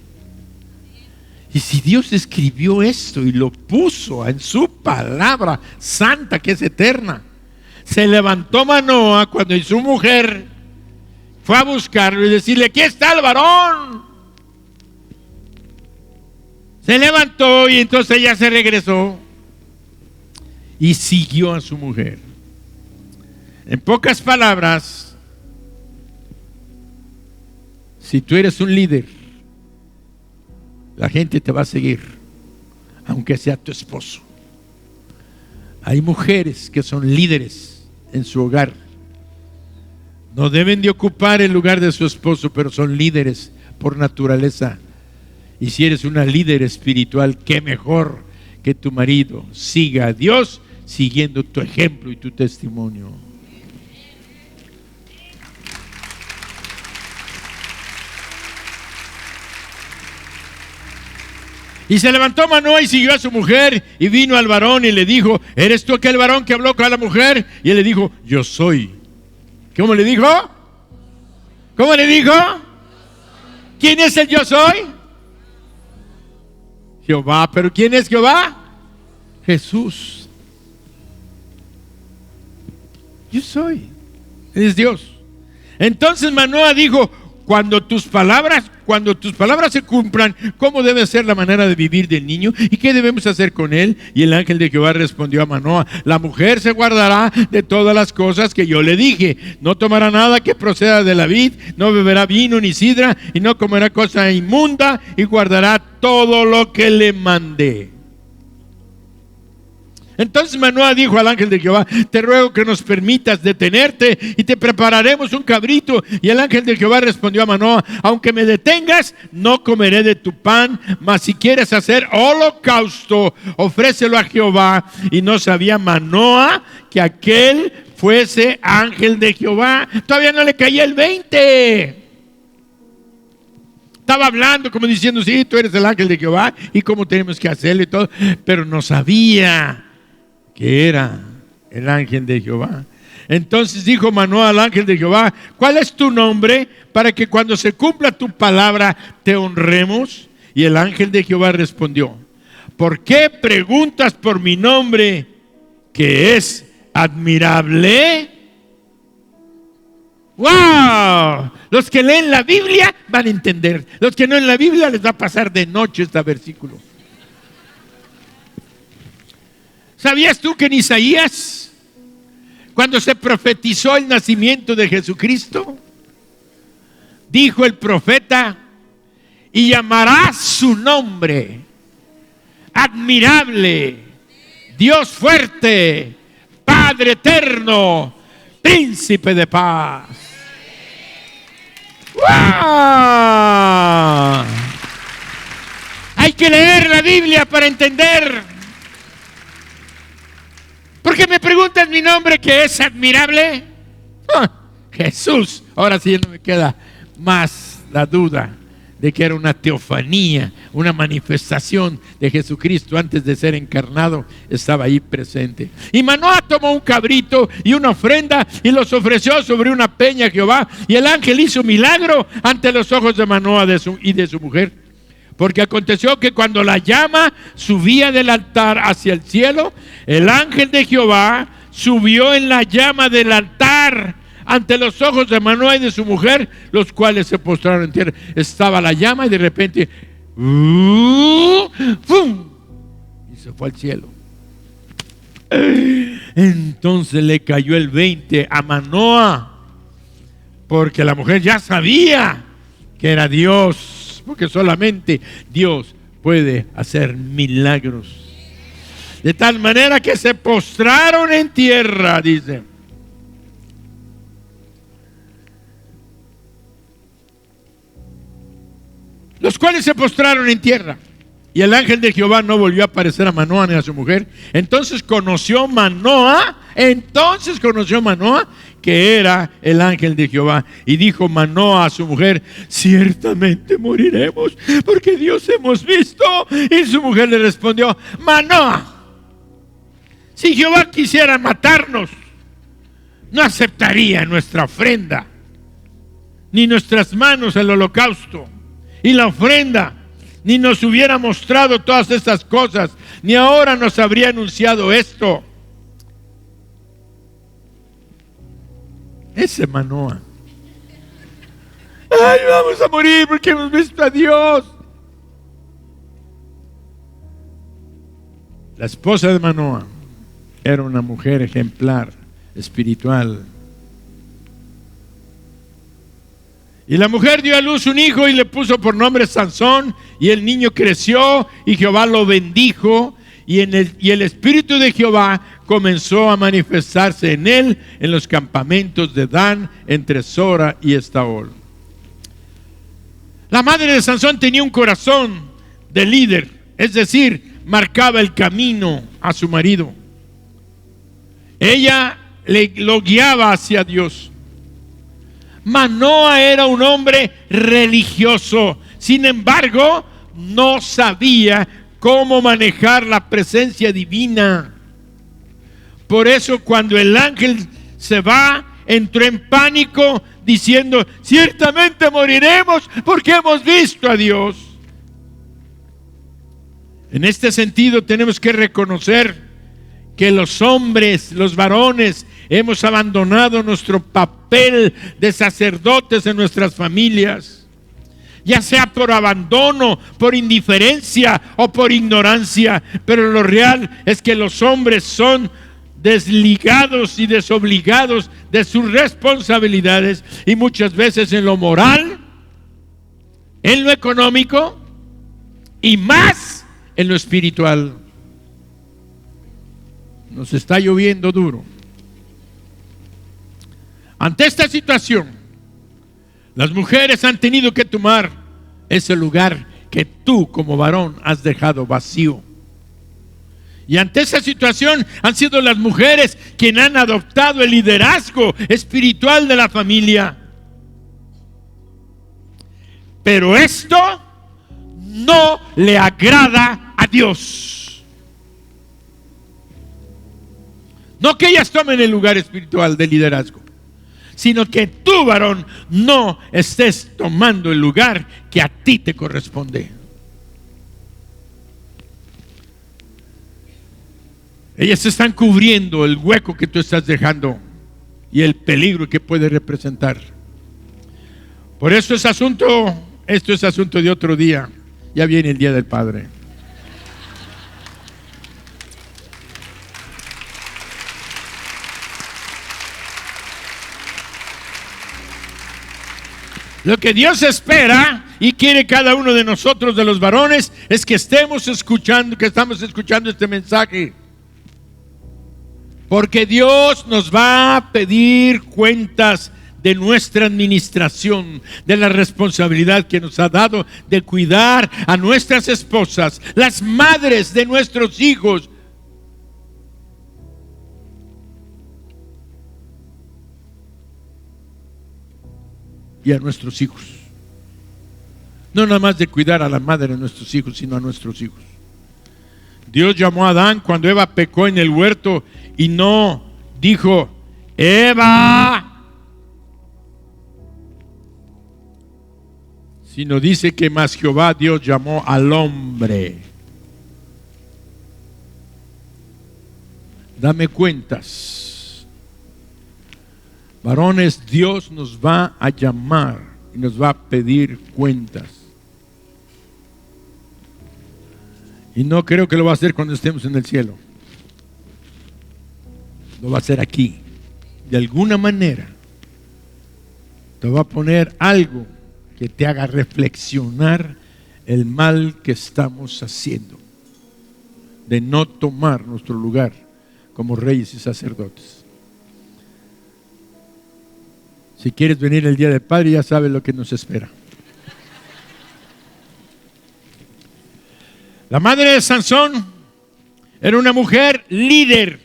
Y si Dios escribió esto y lo puso en su palabra santa, que es eterna, se levantó Manoah cuando su mujer fue a buscarlo y decirle: aquí está el varón. Se levantó y entonces ella se regresó y siguió a su mujer. En pocas palabras, si tú eres un líder, la gente te va a seguir, aunque sea tu esposo. Hay mujeres que son líderes en su hogar. No deben de ocupar el lugar de su esposo, pero son líderes por naturaleza. Y si eres una líder espiritual, qué mejor que tu marido siga a Dios siguiendo tu ejemplo y tu testimonio. Y se levantó Manoah y siguió a su mujer, y vino al varón y le dijo: ¿eres tú aquel varón que habló con la mujer? Y él le dijo: yo soy. ¿Cómo le dijo? ¿Cómo le dijo? ¿Quién es el yo soy? Jehová. ¿Pero quién es Jehová? Jesús. Yo soy. Es Dios. Entonces Manoah dijo: cuando tus palabras se cumplan, ¿cómo debe ser la manera de vivir del niño? ¿Y qué debemos hacer con él? Y el ángel de Jehová respondió a Manoah: la mujer se guardará de todas las cosas que yo le dije. No tomará nada que proceda de la vid, no beberá vino ni sidra, y no comerá cosa inmunda, y guardará todo lo que le mandé. Entonces Manoah dijo al ángel de Jehová: te ruego que nos permitas detenerte y te prepararemos un cabrito. Y el ángel de Jehová respondió a Manoah: aunque me detengas, no comeré de tu pan, mas si quieres hacer holocausto, ofrécelo a Jehová. Y no sabía Manoah que aquel fuese ángel de Jehová. Todavía no le caía el 20. Estaba hablando como diciendo: sí, tú eres el ángel de Jehová y cómo tenemos que hacerlo y todo, pero no sabía que era el ángel de Jehová. Entonces dijo Manoah al ángel de Jehová: ¿cuál es tu nombre, para que cuando se cumpla tu palabra te honremos? Y el ángel de Jehová respondió: ¿por qué preguntas por mi nombre, que es admirable? ¡Wow! Los que leen la Biblia van a entender. Los que no leen la Biblia les va a pasar de noche este versículo. ¿Sabías tú que en Isaías, cuando se profetizó el nacimiento de Jesucristo, dijo el profeta: y llamará su nombre admirable, Dios fuerte, Padre eterno, Príncipe de paz? ¡Wow! Hay que leer la Biblia para entender. ¿Por qué me preguntas mi nombre, que es admirable? Jesús, ahora sí no me queda más la duda de que era una teofanía, una manifestación de Jesucristo antes de ser encarnado, estaba ahí presente. Y Manoah tomó un cabrito y una ofrenda y los ofreció sobre una peña a Jehová, y el ángel hizo milagro ante los ojos de Manoah y de su mujer. Porque aconteció que cuando la llama subía del altar hacia el cielo, el ángel de Jehová subió en la llama del altar ante los ojos de Manoah y de su mujer, los cuales se postraron en tierra. Estaba la llama y de repente ¡fum! Y se fue al cielo. Entonces le cayó el 20 a Manoah, porque la mujer ya sabía que era Dios, porque solamente Dios puede hacer milagros. De tal manera que se postraron en tierra, dice. Los cuales se postraron en tierra. Y el ángel de Jehová no volvió a aparecer a Manoah ni a su mujer. Entonces conoció Manoah que era el ángel de Jehová. Y dijo Manoah a su mujer: ciertamente moriremos, porque Dios hemos visto. Y su mujer le respondió: Manoah, si Jehová quisiera matarnos, no aceptaría nuestra ofrenda, ni nuestras manos el holocausto y la ofrenda, ni nos hubiera mostrado todas estas cosas, ni ahora nos habría anunciado esto. Ese Manoah: ay, vamos a morir porque hemos visto a Dios. La esposa de Manoah era una mujer ejemplar, espiritual. Y la mujer dio a luz un hijo y le puso por nombre Sansón, y el niño creció y Jehová lo bendijo, y el espíritu de Jehová comenzó a manifestarse en él en los campamentos de Dan, entre Sora y Estaol. La madre de Sansón tenía un corazón de líder, es decir, marcaba el camino a su marido. Ella lo guiaba hacia Dios. Manoah era un hombre religioso, sin embargo, no sabía cómo manejar la presencia divina. Por eso, cuando el ángel se va, entró en pánico, diciendo: ciertamente moriremos porque hemos visto a Dios. En este sentido, tenemos que reconocer que los hombres, los varones, hemos abandonado nuestro papel de sacerdotes en nuestras familias, ya sea por abandono, por indiferencia o por ignorancia. Pero lo real es que los hombres son desligados y desobligados de sus responsabilidades, y muchas veces en lo moral, en lo económico y más en lo espiritual. Nos está lloviendo duro. Ante esta situación, las mujeres han tenido que tomar ese lugar que tú como varón has dejado vacío. Y ante esa situación han sido las mujeres quienes han adoptado el liderazgo espiritual de la familia. Pero esto no le agrada a Dios. No que ellas tomen el lugar espiritual de liderazgo, sino que tú, varón, no estés tomando el lugar que a ti te corresponde. Ellas están cubriendo el hueco que tú estás dejando y el peligro que puede representar. Por eso esto es asunto de otro día. Ya viene el Día del Padre. Lo que Dios espera y quiere cada uno de nosotros, de los varones, es que estamos escuchando este mensaje. Porque Dios nos va a pedir cuentas de nuestra administración, de la responsabilidad que nos ha dado de cuidar a nuestras esposas, las madres de nuestros hijos. y a nuestros hijos. No nada más de cuidar a la madre de nuestros hijos, sino a nuestros hijos. Dios llamó a Adán cuando Eva pecó en el huerto y no dijo: Eva, sino dice que más Jehová Dios llamó al hombre. Dame cuentas. Varones, Dios nos va a llamar y nos va a pedir cuentas. Y no creo que lo va a hacer cuando estemos en el cielo. Lo va a hacer aquí. De alguna manera te va a poner algo que te haga reflexionar el mal que estamos haciendo, de no tomar nuestro lugar como reyes y sacerdotes. Si quieres venir el día del Padre, ya sabes lo que nos espera. La madre de Sansón era una mujer líder.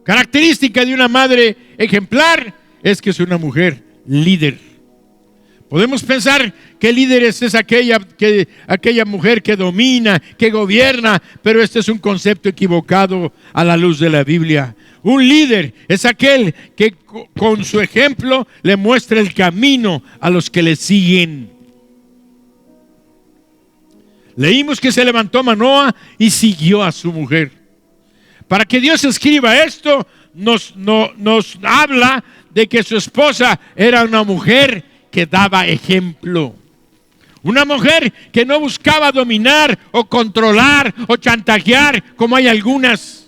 Característica de una madre ejemplar es que es una mujer líder. Podemos pensar que líder es aquella mujer que domina, que gobierna, pero este es un concepto equivocado a la luz de la Biblia. Un líder es aquel que con su ejemplo le muestra el camino a los que le siguen. Leímos que se levantó Manoa y siguió a su mujer. Para que Dios escriba esto, nos habla de que su esposa era una mujer que daba ejemplo. Una mujer que no buscaba dominar o controlar o chantajear como hay algunas.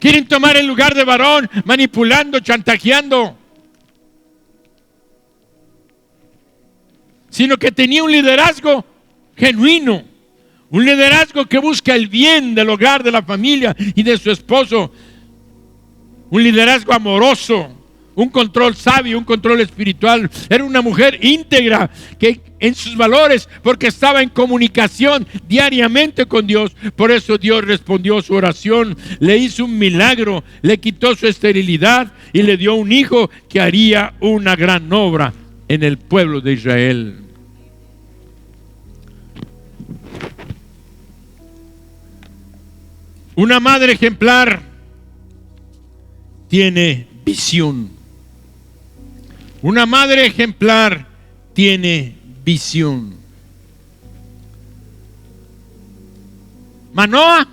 Quieren tomar el lugar de varón manipulando, chantajeando. Sino que tenía un liderazgo genuino, un liderazgo que busca el bien del hogar, de la familia y de su esposo, un liderazgo amoroso, un control sabio, un control espiritual. Era una mujer íntegra que en sus valores, porque estaba en comunicación diariamente con Dios. Por eso Dios respondió su oración, le hizo un milagro, le quitó su esterilidad y le dio un hijo que haría una gran obra en el pueblo de Israel. Una madre ejemplar tiene visión. Una madre ejemplar tiene visión. Manoa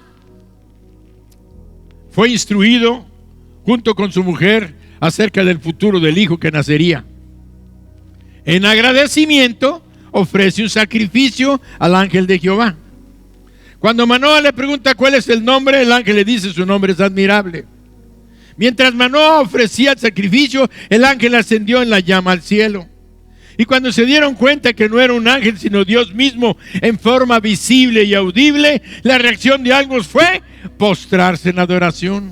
fue instruido junto con su mujer acerca del futuro del hijo que nacería. En agradecimiento ofrece un sacrificio al ángel de Jehová. Cuando Manoa le pregunta cuál es el nombre, el ángel le dice: su nombre es admirable. Mientras Manoa ofrecía el sacrificio, el ángel ascendió en la llama al cielo. Y cuando se dieron cuenta que no era un ángel, sino Dios mismo en forma visible y audible, la reacción de ambos fue postrarse en adoración.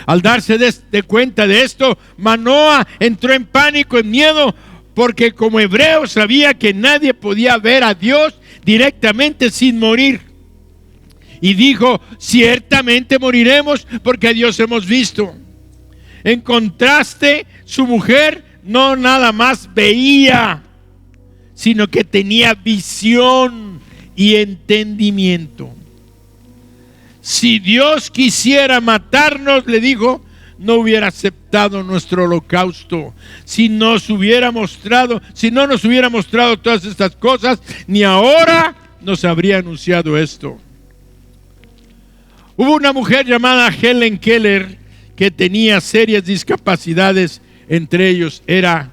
Al darse de cuenta de esto, Manoa entró en pánico, en miedo, porque como hebreo sabía que nadie podía ver a Dios directamente sin morir. Y dijo: ciertamente moriremos porque a Dios hemos visto. En contraste, su mujer no nada más veía, sino que tenía visión y entendimiento. Si Dios quisiera matarnos, le dijo, no hubiera aceptado nuestro holocausto. Si no nos hubiera mostrado todas estas cosas, ni ahora nos habría anunciado esto. Hubo una mujer llamada Helen Keller que tenía serias discapacidades. Entre ellos era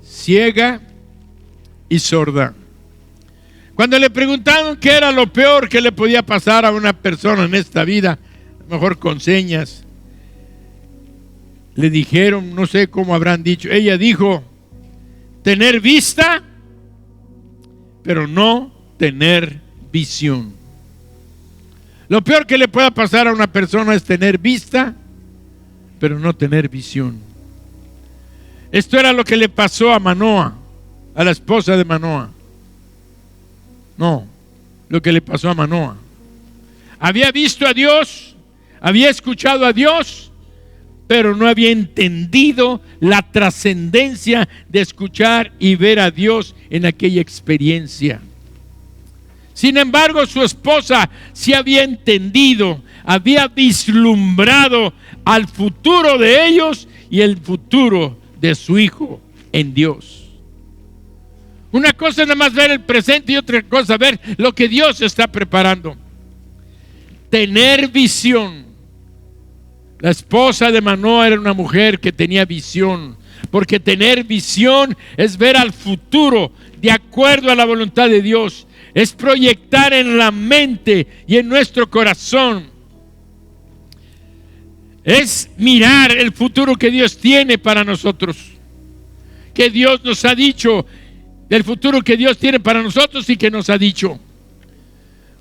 ciega y sorda. Cuando le preguntaron qué era lo peor que le podía pasar a una persona en esta vida, a lo mejor con señas, le dijeron, no sé cómo habrán dicho, ella dijo: tener vista, pero no tener visión. Lo peor que le pueda pasar a una persona es tener vista, pero no tener visión. Esto era lo que le pasó a Manoa, a la esposa de Manoa. No, lo que le pasó a Manoa. Había visto a Dios, había escuchado a Dios, pero no había entendido la trascendencia de escuchar y ver a Dios en aquella experiencia. Sin embargo, su esposa sí había entendido, había vislumbrado al futuro de ellos y el futuro de su hijo en Dios. Una cosa es nada más ver el presente y otra cosa ver lo que Dios está preparando. Tener visión. La esposa de Manoah era una mujer que tenía visión, porque tener visión es ver al futuro de acuerdo a la voluntad de Dios. Es proyectar en la mente y en nuestro corazón. Es mirar el futuro que Dios tiene para nosotros. Que Dios nos ha dicho, del futuro que Dios tiene para nosotros y que nos ha dicho.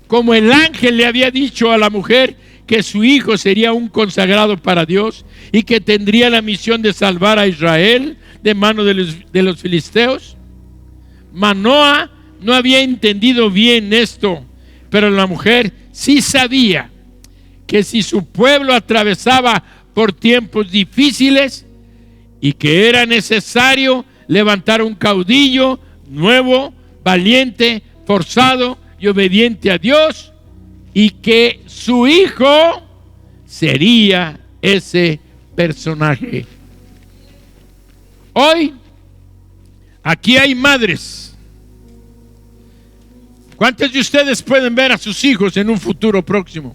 Como el ángel le había dicho a la mujer que su hijo sería un consagrado para Dios y que tendría la misión de salvar a Israel de manos de los filisteos. Manoah no había entendido bien esto, pero la mujer sí sabía que si su pueblo atravesaba por tiempos difíciles y que era necesario levantar un caudillo nuevo, valiente, forzado y obediente a Dios, y que su hijo sería ese personaje. Hoy, aquí hay madres. ¿Cuántos de ustedes pueden ver a sus hijos en un futuro próximo?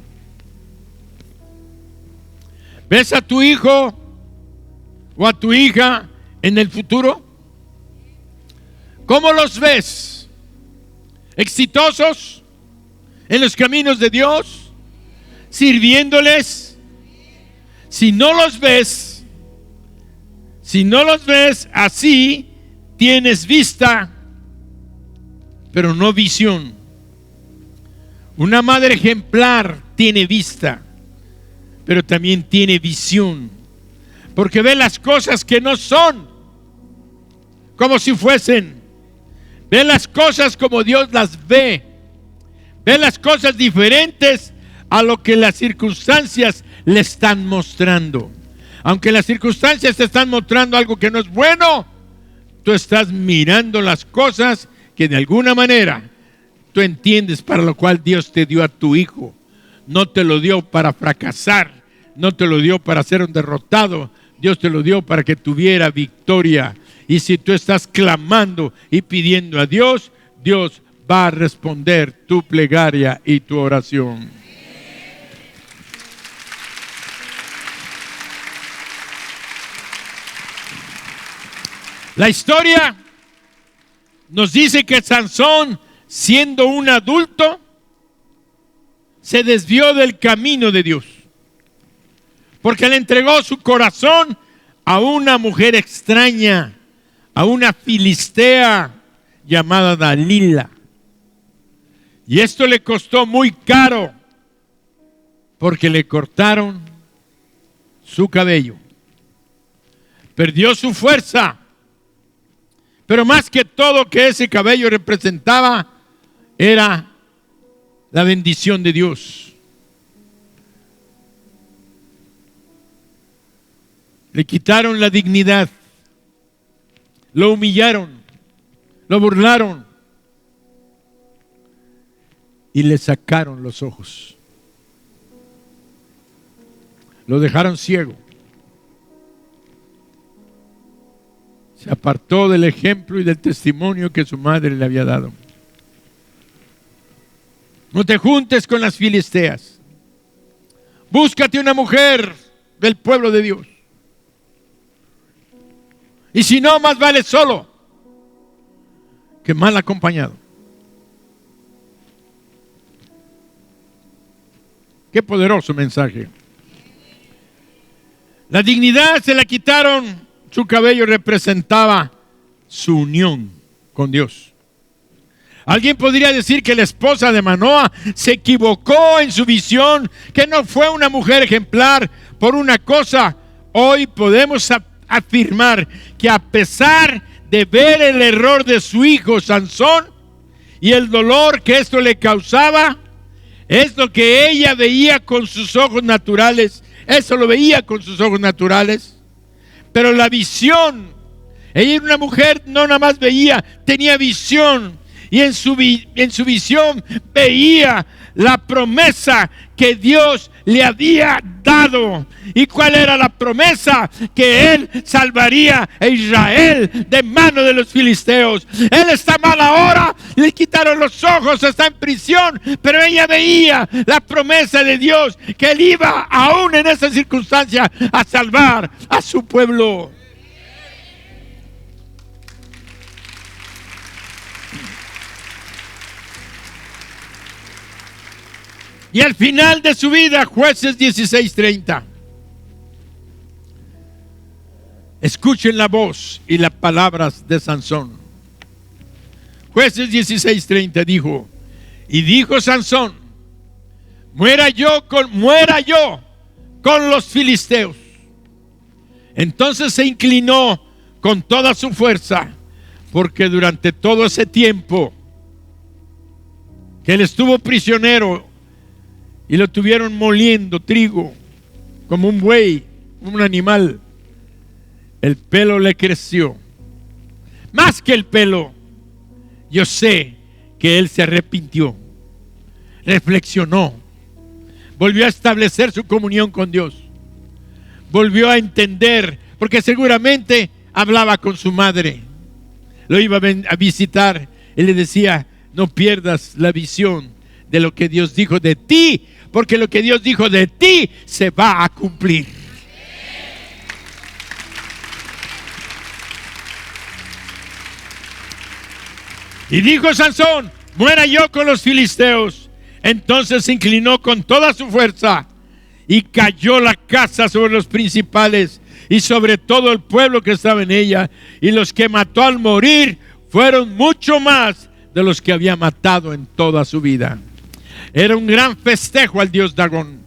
¿Ves a tu hijo o a tu hija en el futuro? ¿Cómo los ves? ¿Exitosos en los caminos de Dios? ¿Sirviéndoles? Si no los ves así, tienes vista, pero no visión. Una madre ejemplar tiene vista, pero también tiene visión, porque ve las cosas que no son como si fuesen. Ve las cosas como Dios las ve. Ve las cosas diferentes a lo que las circunstancias le están mostrando. Aunque las circunstancias te están mostrando algo que no es bueno, tú estás mirando las cosas que de alguna manera tú entiendes para lo cual Dios te dio a tu hijo. No te lo dio para fracasar, no te lo dio para ser un derrotado. Dios te lo dio para que tuviera victoria. Y si tú estás clamando y pidiendo a Dios, Dios va a responder tu plegaria y tu oración. La historia nos dice que Sansón, siendo un adulto, se desvió del camino de Dios, porque le entregó su corazón a una mujer extraña, a una filistea llamada Dalila. Y esto le costó muy caro, porque le cortaron su cabello. Perdió su fuerza, pero más que todo que ese cabello representaba era la bendición de Dios. Le quitaron la dignidad, lo humillaron, lo burlaron y le sacaron los ojos. Lo dejaron ciego. Se apartó del ejemplo y del testimonio que su madre le había dado. No te juntes con las filisteas. Búscate una mujer del pueblo de Dios. Y si no, más vale solo que mal acompañado. Qué poderoso mensaje. La dignidad se la quitaron. Su cabello representaba su unión con Dios. Alguien podría decir que la esposa de Manoah se equivocó en su visión, que no fue una mujer ejemplar por una cosa. Hoy podemos afirmar que a pesar de ver el error de su hijo Sansón y el dolor que esto le causaba, es lo que ella veía con sus ojos naturales. Eso lo veía con sus ojos naturales. Pero la visión, ella era una mujer, no nada más veía, tenía visión. Y en su visión veía la promesa que Dios le había dado. ¿Y cuál era la promesa? Que Él salvaría a Israel de mano de los filisteos. Él está mal ahora, le quitaron los ojos, está en prisión, pero ella veía la promesa de Dios, que Él iba aún en esa circunstancia a salvar a su pueblo. Y al final de su vida, Jueces 16:30. Escuchen la voz y las palabras de Sansón. Jueces 16:30 dijo, y dijo Sansón, muera yo con los filisteos. Entonces se inclinó con toda su fuerza, porque durante todo ese tiempo que él estuvo prisionero, y lo tuvieron moliendo trigo como un buey, un animal, el pelo le creció. Más que el pelo, yo sé que él se arrepintió, reflexionó, volvió a establecer su comunión con Dios, volvió a entender, porque seguramente hablaba con su madre, lo iba a visitar y le decía, no pierdas la visión de lo que Dios dijo de ti, porque lo que Dios dijo de ti se va a cumplir. Y dijo Sansón, muera yo con los filisteos. Entonces se inclinó con toda su fuerza y cayó la casa sobre los principales y sobre todo el pueblo que estaba en ella, y los que mató al morir fueron mucho más de los que había matado en toda su vida. Era un gran festejo al dios Dagón.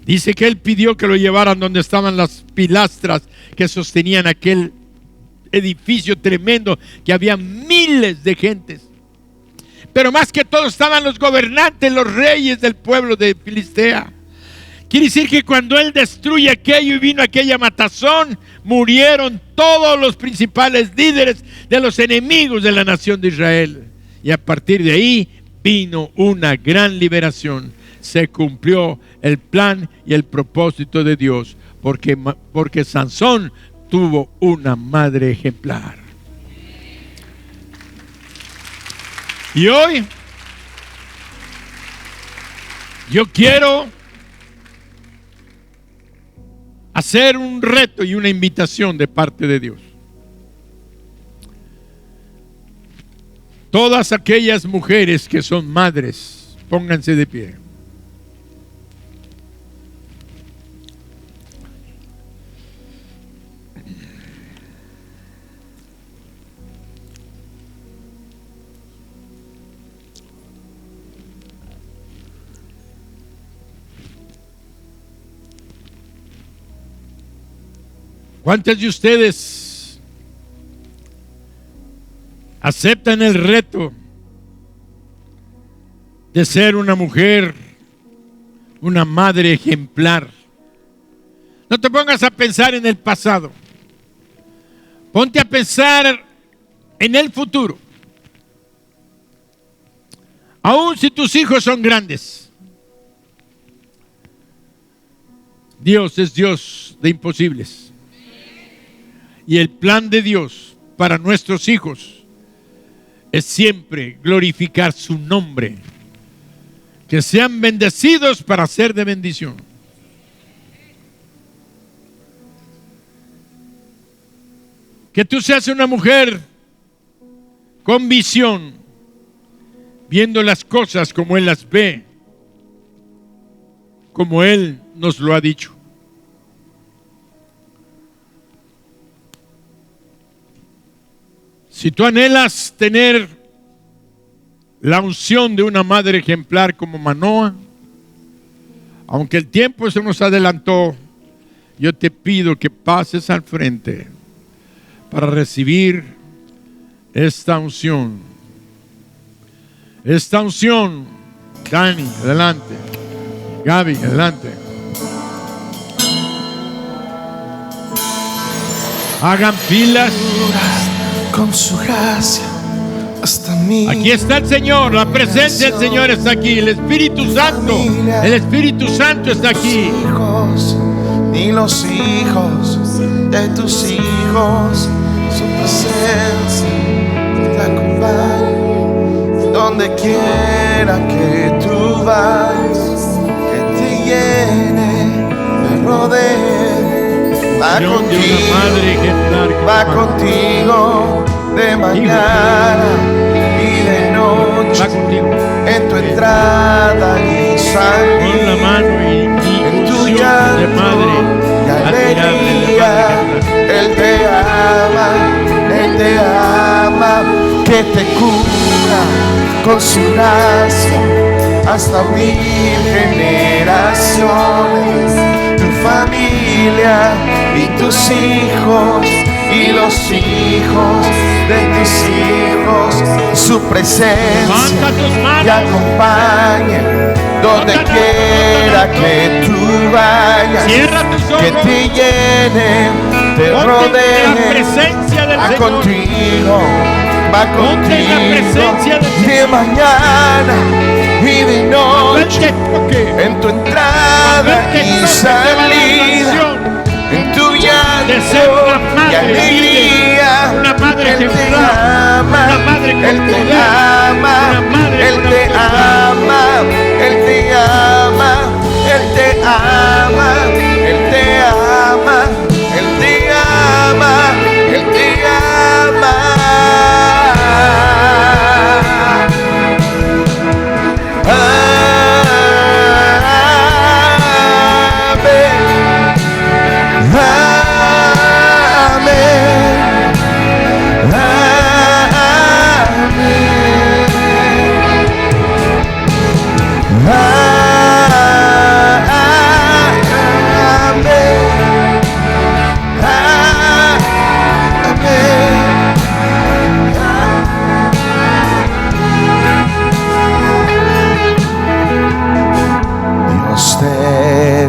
Dice que él pidió que lo llevaran donde estaban las pilastras que sostenían aquel edificio tremendo, que había miles de gentes. Pero más que todo estaban los gobernantes, los reyes del pueblo de Filistea. Quiere decir que cuando él destruye aquello y vino aquella matazón, murieron todos los principales líderes de los enemigos de la nación de Israel. Y a partir de ahí vino una gran liberación. Se cumplió el plan y el propósito de Dios, porque Sansón tuvo una madre ejemplar. Y hoy yo quiero hacer un reto y una invitación de parte de Dios. Todas aquellas mujeres que son madres, pónganse de pie. ¿Cuántas de ustedes aceptan el reto de ser una mujer, una madre ejemplar? No te pongas a pensar en el pasado. Ponte a pensar en el futuro. Aun si tus hijos son grandes, Dios es Dios de imposibles. Y el plan de Dios para nuestros hijos es siempre glorificar su nombre. Que sean bendecidos para ser de bendición. Que tú seas una mujer con visión, viendo las cosas como Él las ve, como Él nos lo ha dicho. Si tú anhelas tener la unción de una madre ejemplar como Manoah, aunque el tiempo se nos adelantó, yo te pido que pases al frente para recibir esta unción. Esta unción, Dani, adelante. Gaby, adelante. Hagan filas. Con su gracia hasta mí. Aquí está el Señor, la presencia del Señor está aquí, el Espíritu Santo está aquí. Ni los hijos de tus hijos, su presencia te acompaña donde quiera que tú vayas, que te llene, te rodee, va contigo de mañana y de noche, en tu entrada y salida, en tu llanto y alegría. Él te ama, que te cura con su gracia hasta 1000 generaciones. Tu familia y tus hijos y los hijos de tus hijos, su presencia te acompaña donde quiera que tú vayas, que te llene, te rodee, va contigo de mañana y de noche, en tu entrada y salida, en tu llanto y alegría. Él te ama, Él te ama, Él te ama, Él te ama, Él te ama, Él te ama, Él te ama, Él te ama.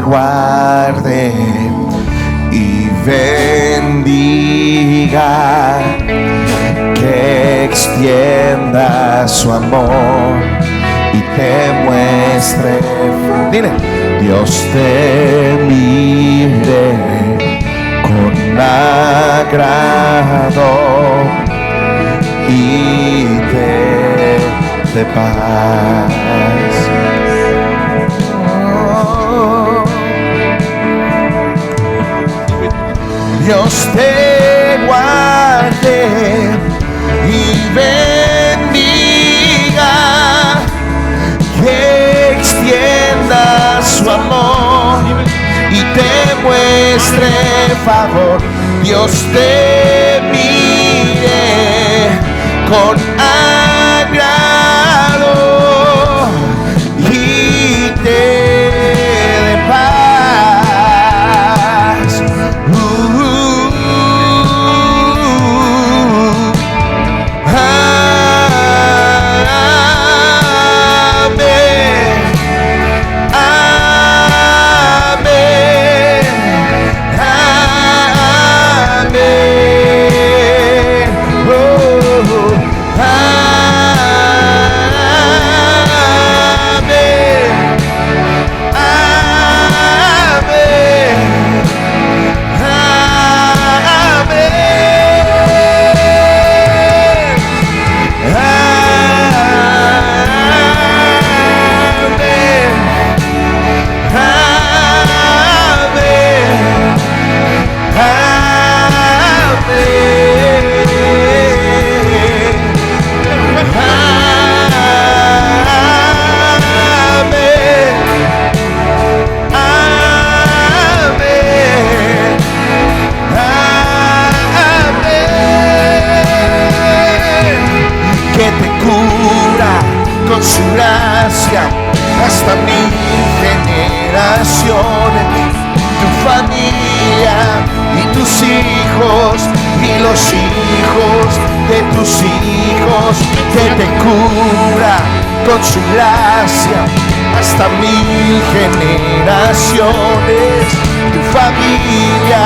Guarde y bendiga, que extienda su amor y te muestre. Dile, Dios te mire con agrado y te dé paz. Dios te guarde y bendiga, que extienda su amor y te muestre favor. Dios te mire con agrado y te dé paz. Con su gracia hasta 1000 generaciones, tu familia y tus hijos y los hijos de tus hijos, que te cubra con su gracia hasta 1000 generaciones, tu familia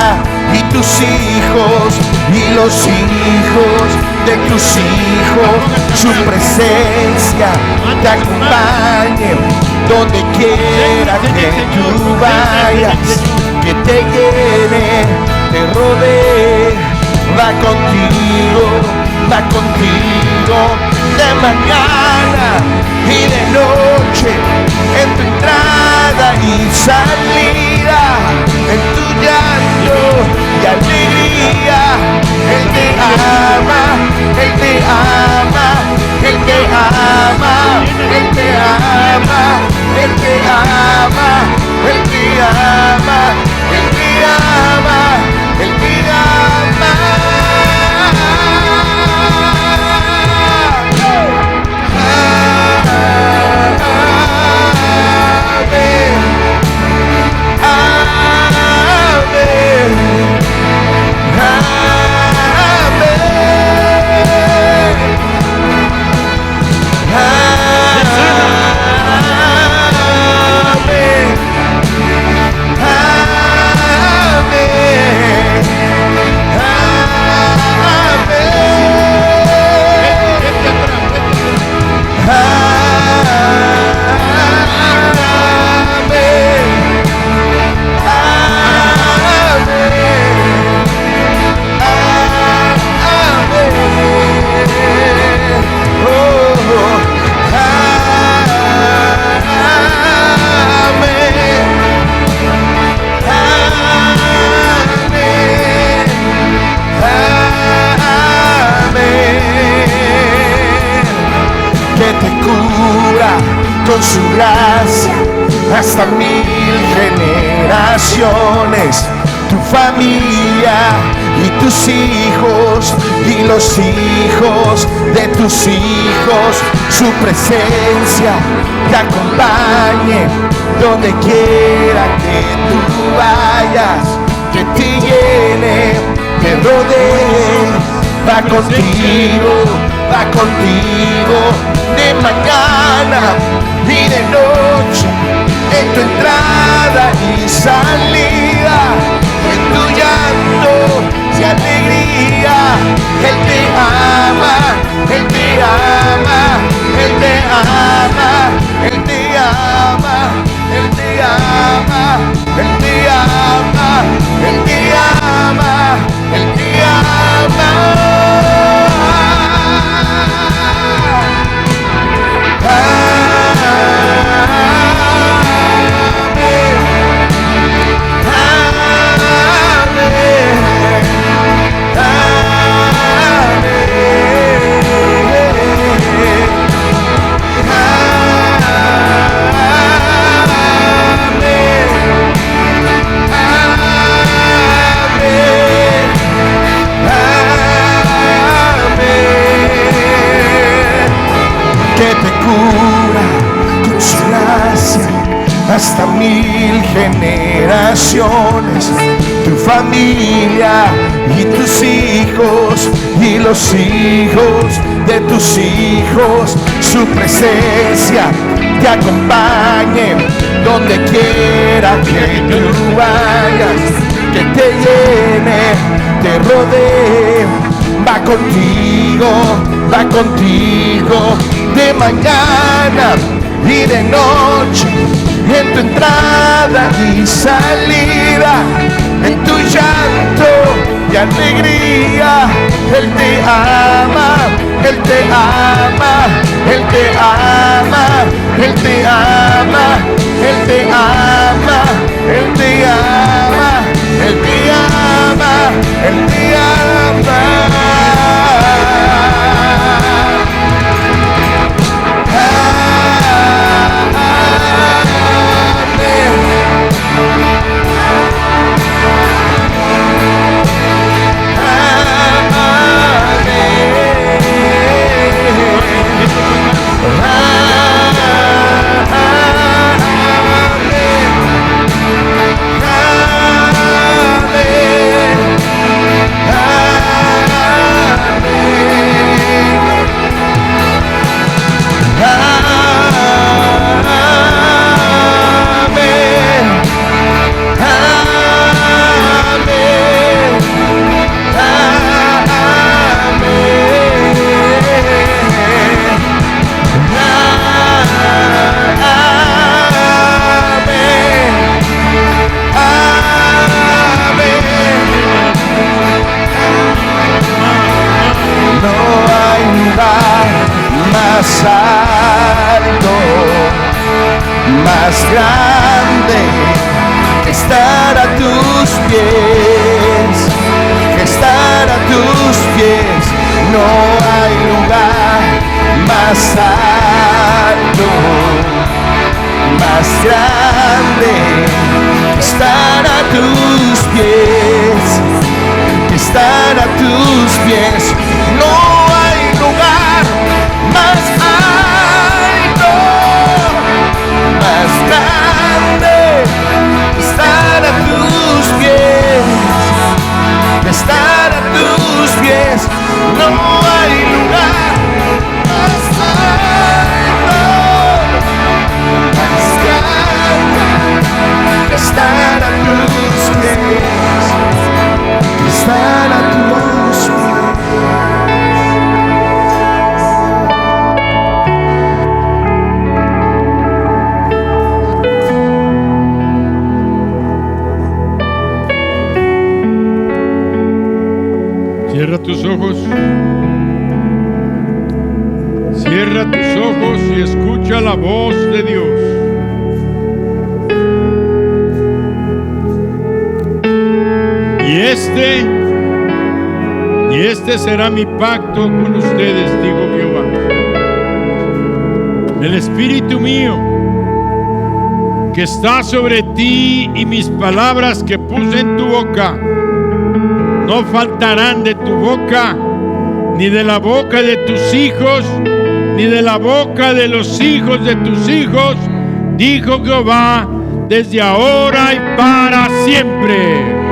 y tus hijos y los hijos de tus hijos, su presencia te acompañe donde quiera que tú vayas, que te llene, te rodee, va contigo de mañana y de noche, en tu entrada y salida, en tu llanto y alegría. Él te ama, Él te ama, Él te ama, Él te ama, Él te ama, Él te ama, Él te ama, Él te ama. Con su gracia hasta 1000 generaciones, tu familia y tus hijos y los hijos de tus hijos, su presencia te acompañe donde quiera que tú vayas, que te llene, te rodee, va contigo de mañana y de noche, en tu entrada y salida, en tu llanto y alegría. Él te ama, Él te ama, Él te ama, Él te ama, Él te ama, Él te ama, Él te ama, Él te ama. Hasta 1000 generaciones, tu familia y tus hijos y los hijos de tus hijos, su presencia te acompañe donde quiera que tú vayas, que te llene, te rodee, va contigo de mañana y de noche, en tu entrada y salida, en tu llanto y alegría. Él te ama, Él te ama, Él te ama, Él te ama, Él te ama, Él te ama, Él te ama, Él te ama. más grande que estar a tus pies, que estar a tus pies. No hay lugar más alto, más grande que estar a tus pies, que estar a tus pies. No hay lugar más alto, más grande que estar a tus pies, que estar a tus pies. No hay lugar más alto, más grande que estar a tus pies, que estar a tus pies. Cierra tus ojos. Cierra tus ojos y escucha la voz de Dios. Y este será mi pacto con ustedes, dijo Jehová. El Espíritu mío que está sobre ti y mis palabras que puse en tu boca no faltarán de tu boca, ni de la boca de tus hijos, ni de la boca de los hijos de tus hijos, dijo Jehová, desde ahora y para siempre.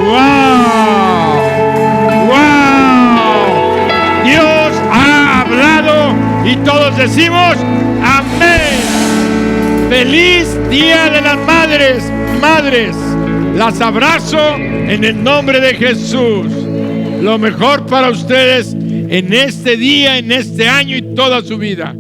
¡Wow! ¡Wow! Dios ha hablado y todos decimos amén. ¡Feliz Día de las Madres! Madres, las abrazo en el nombre de Jesús. Lo mejor para ustedes en este día, en este año y toda su vida.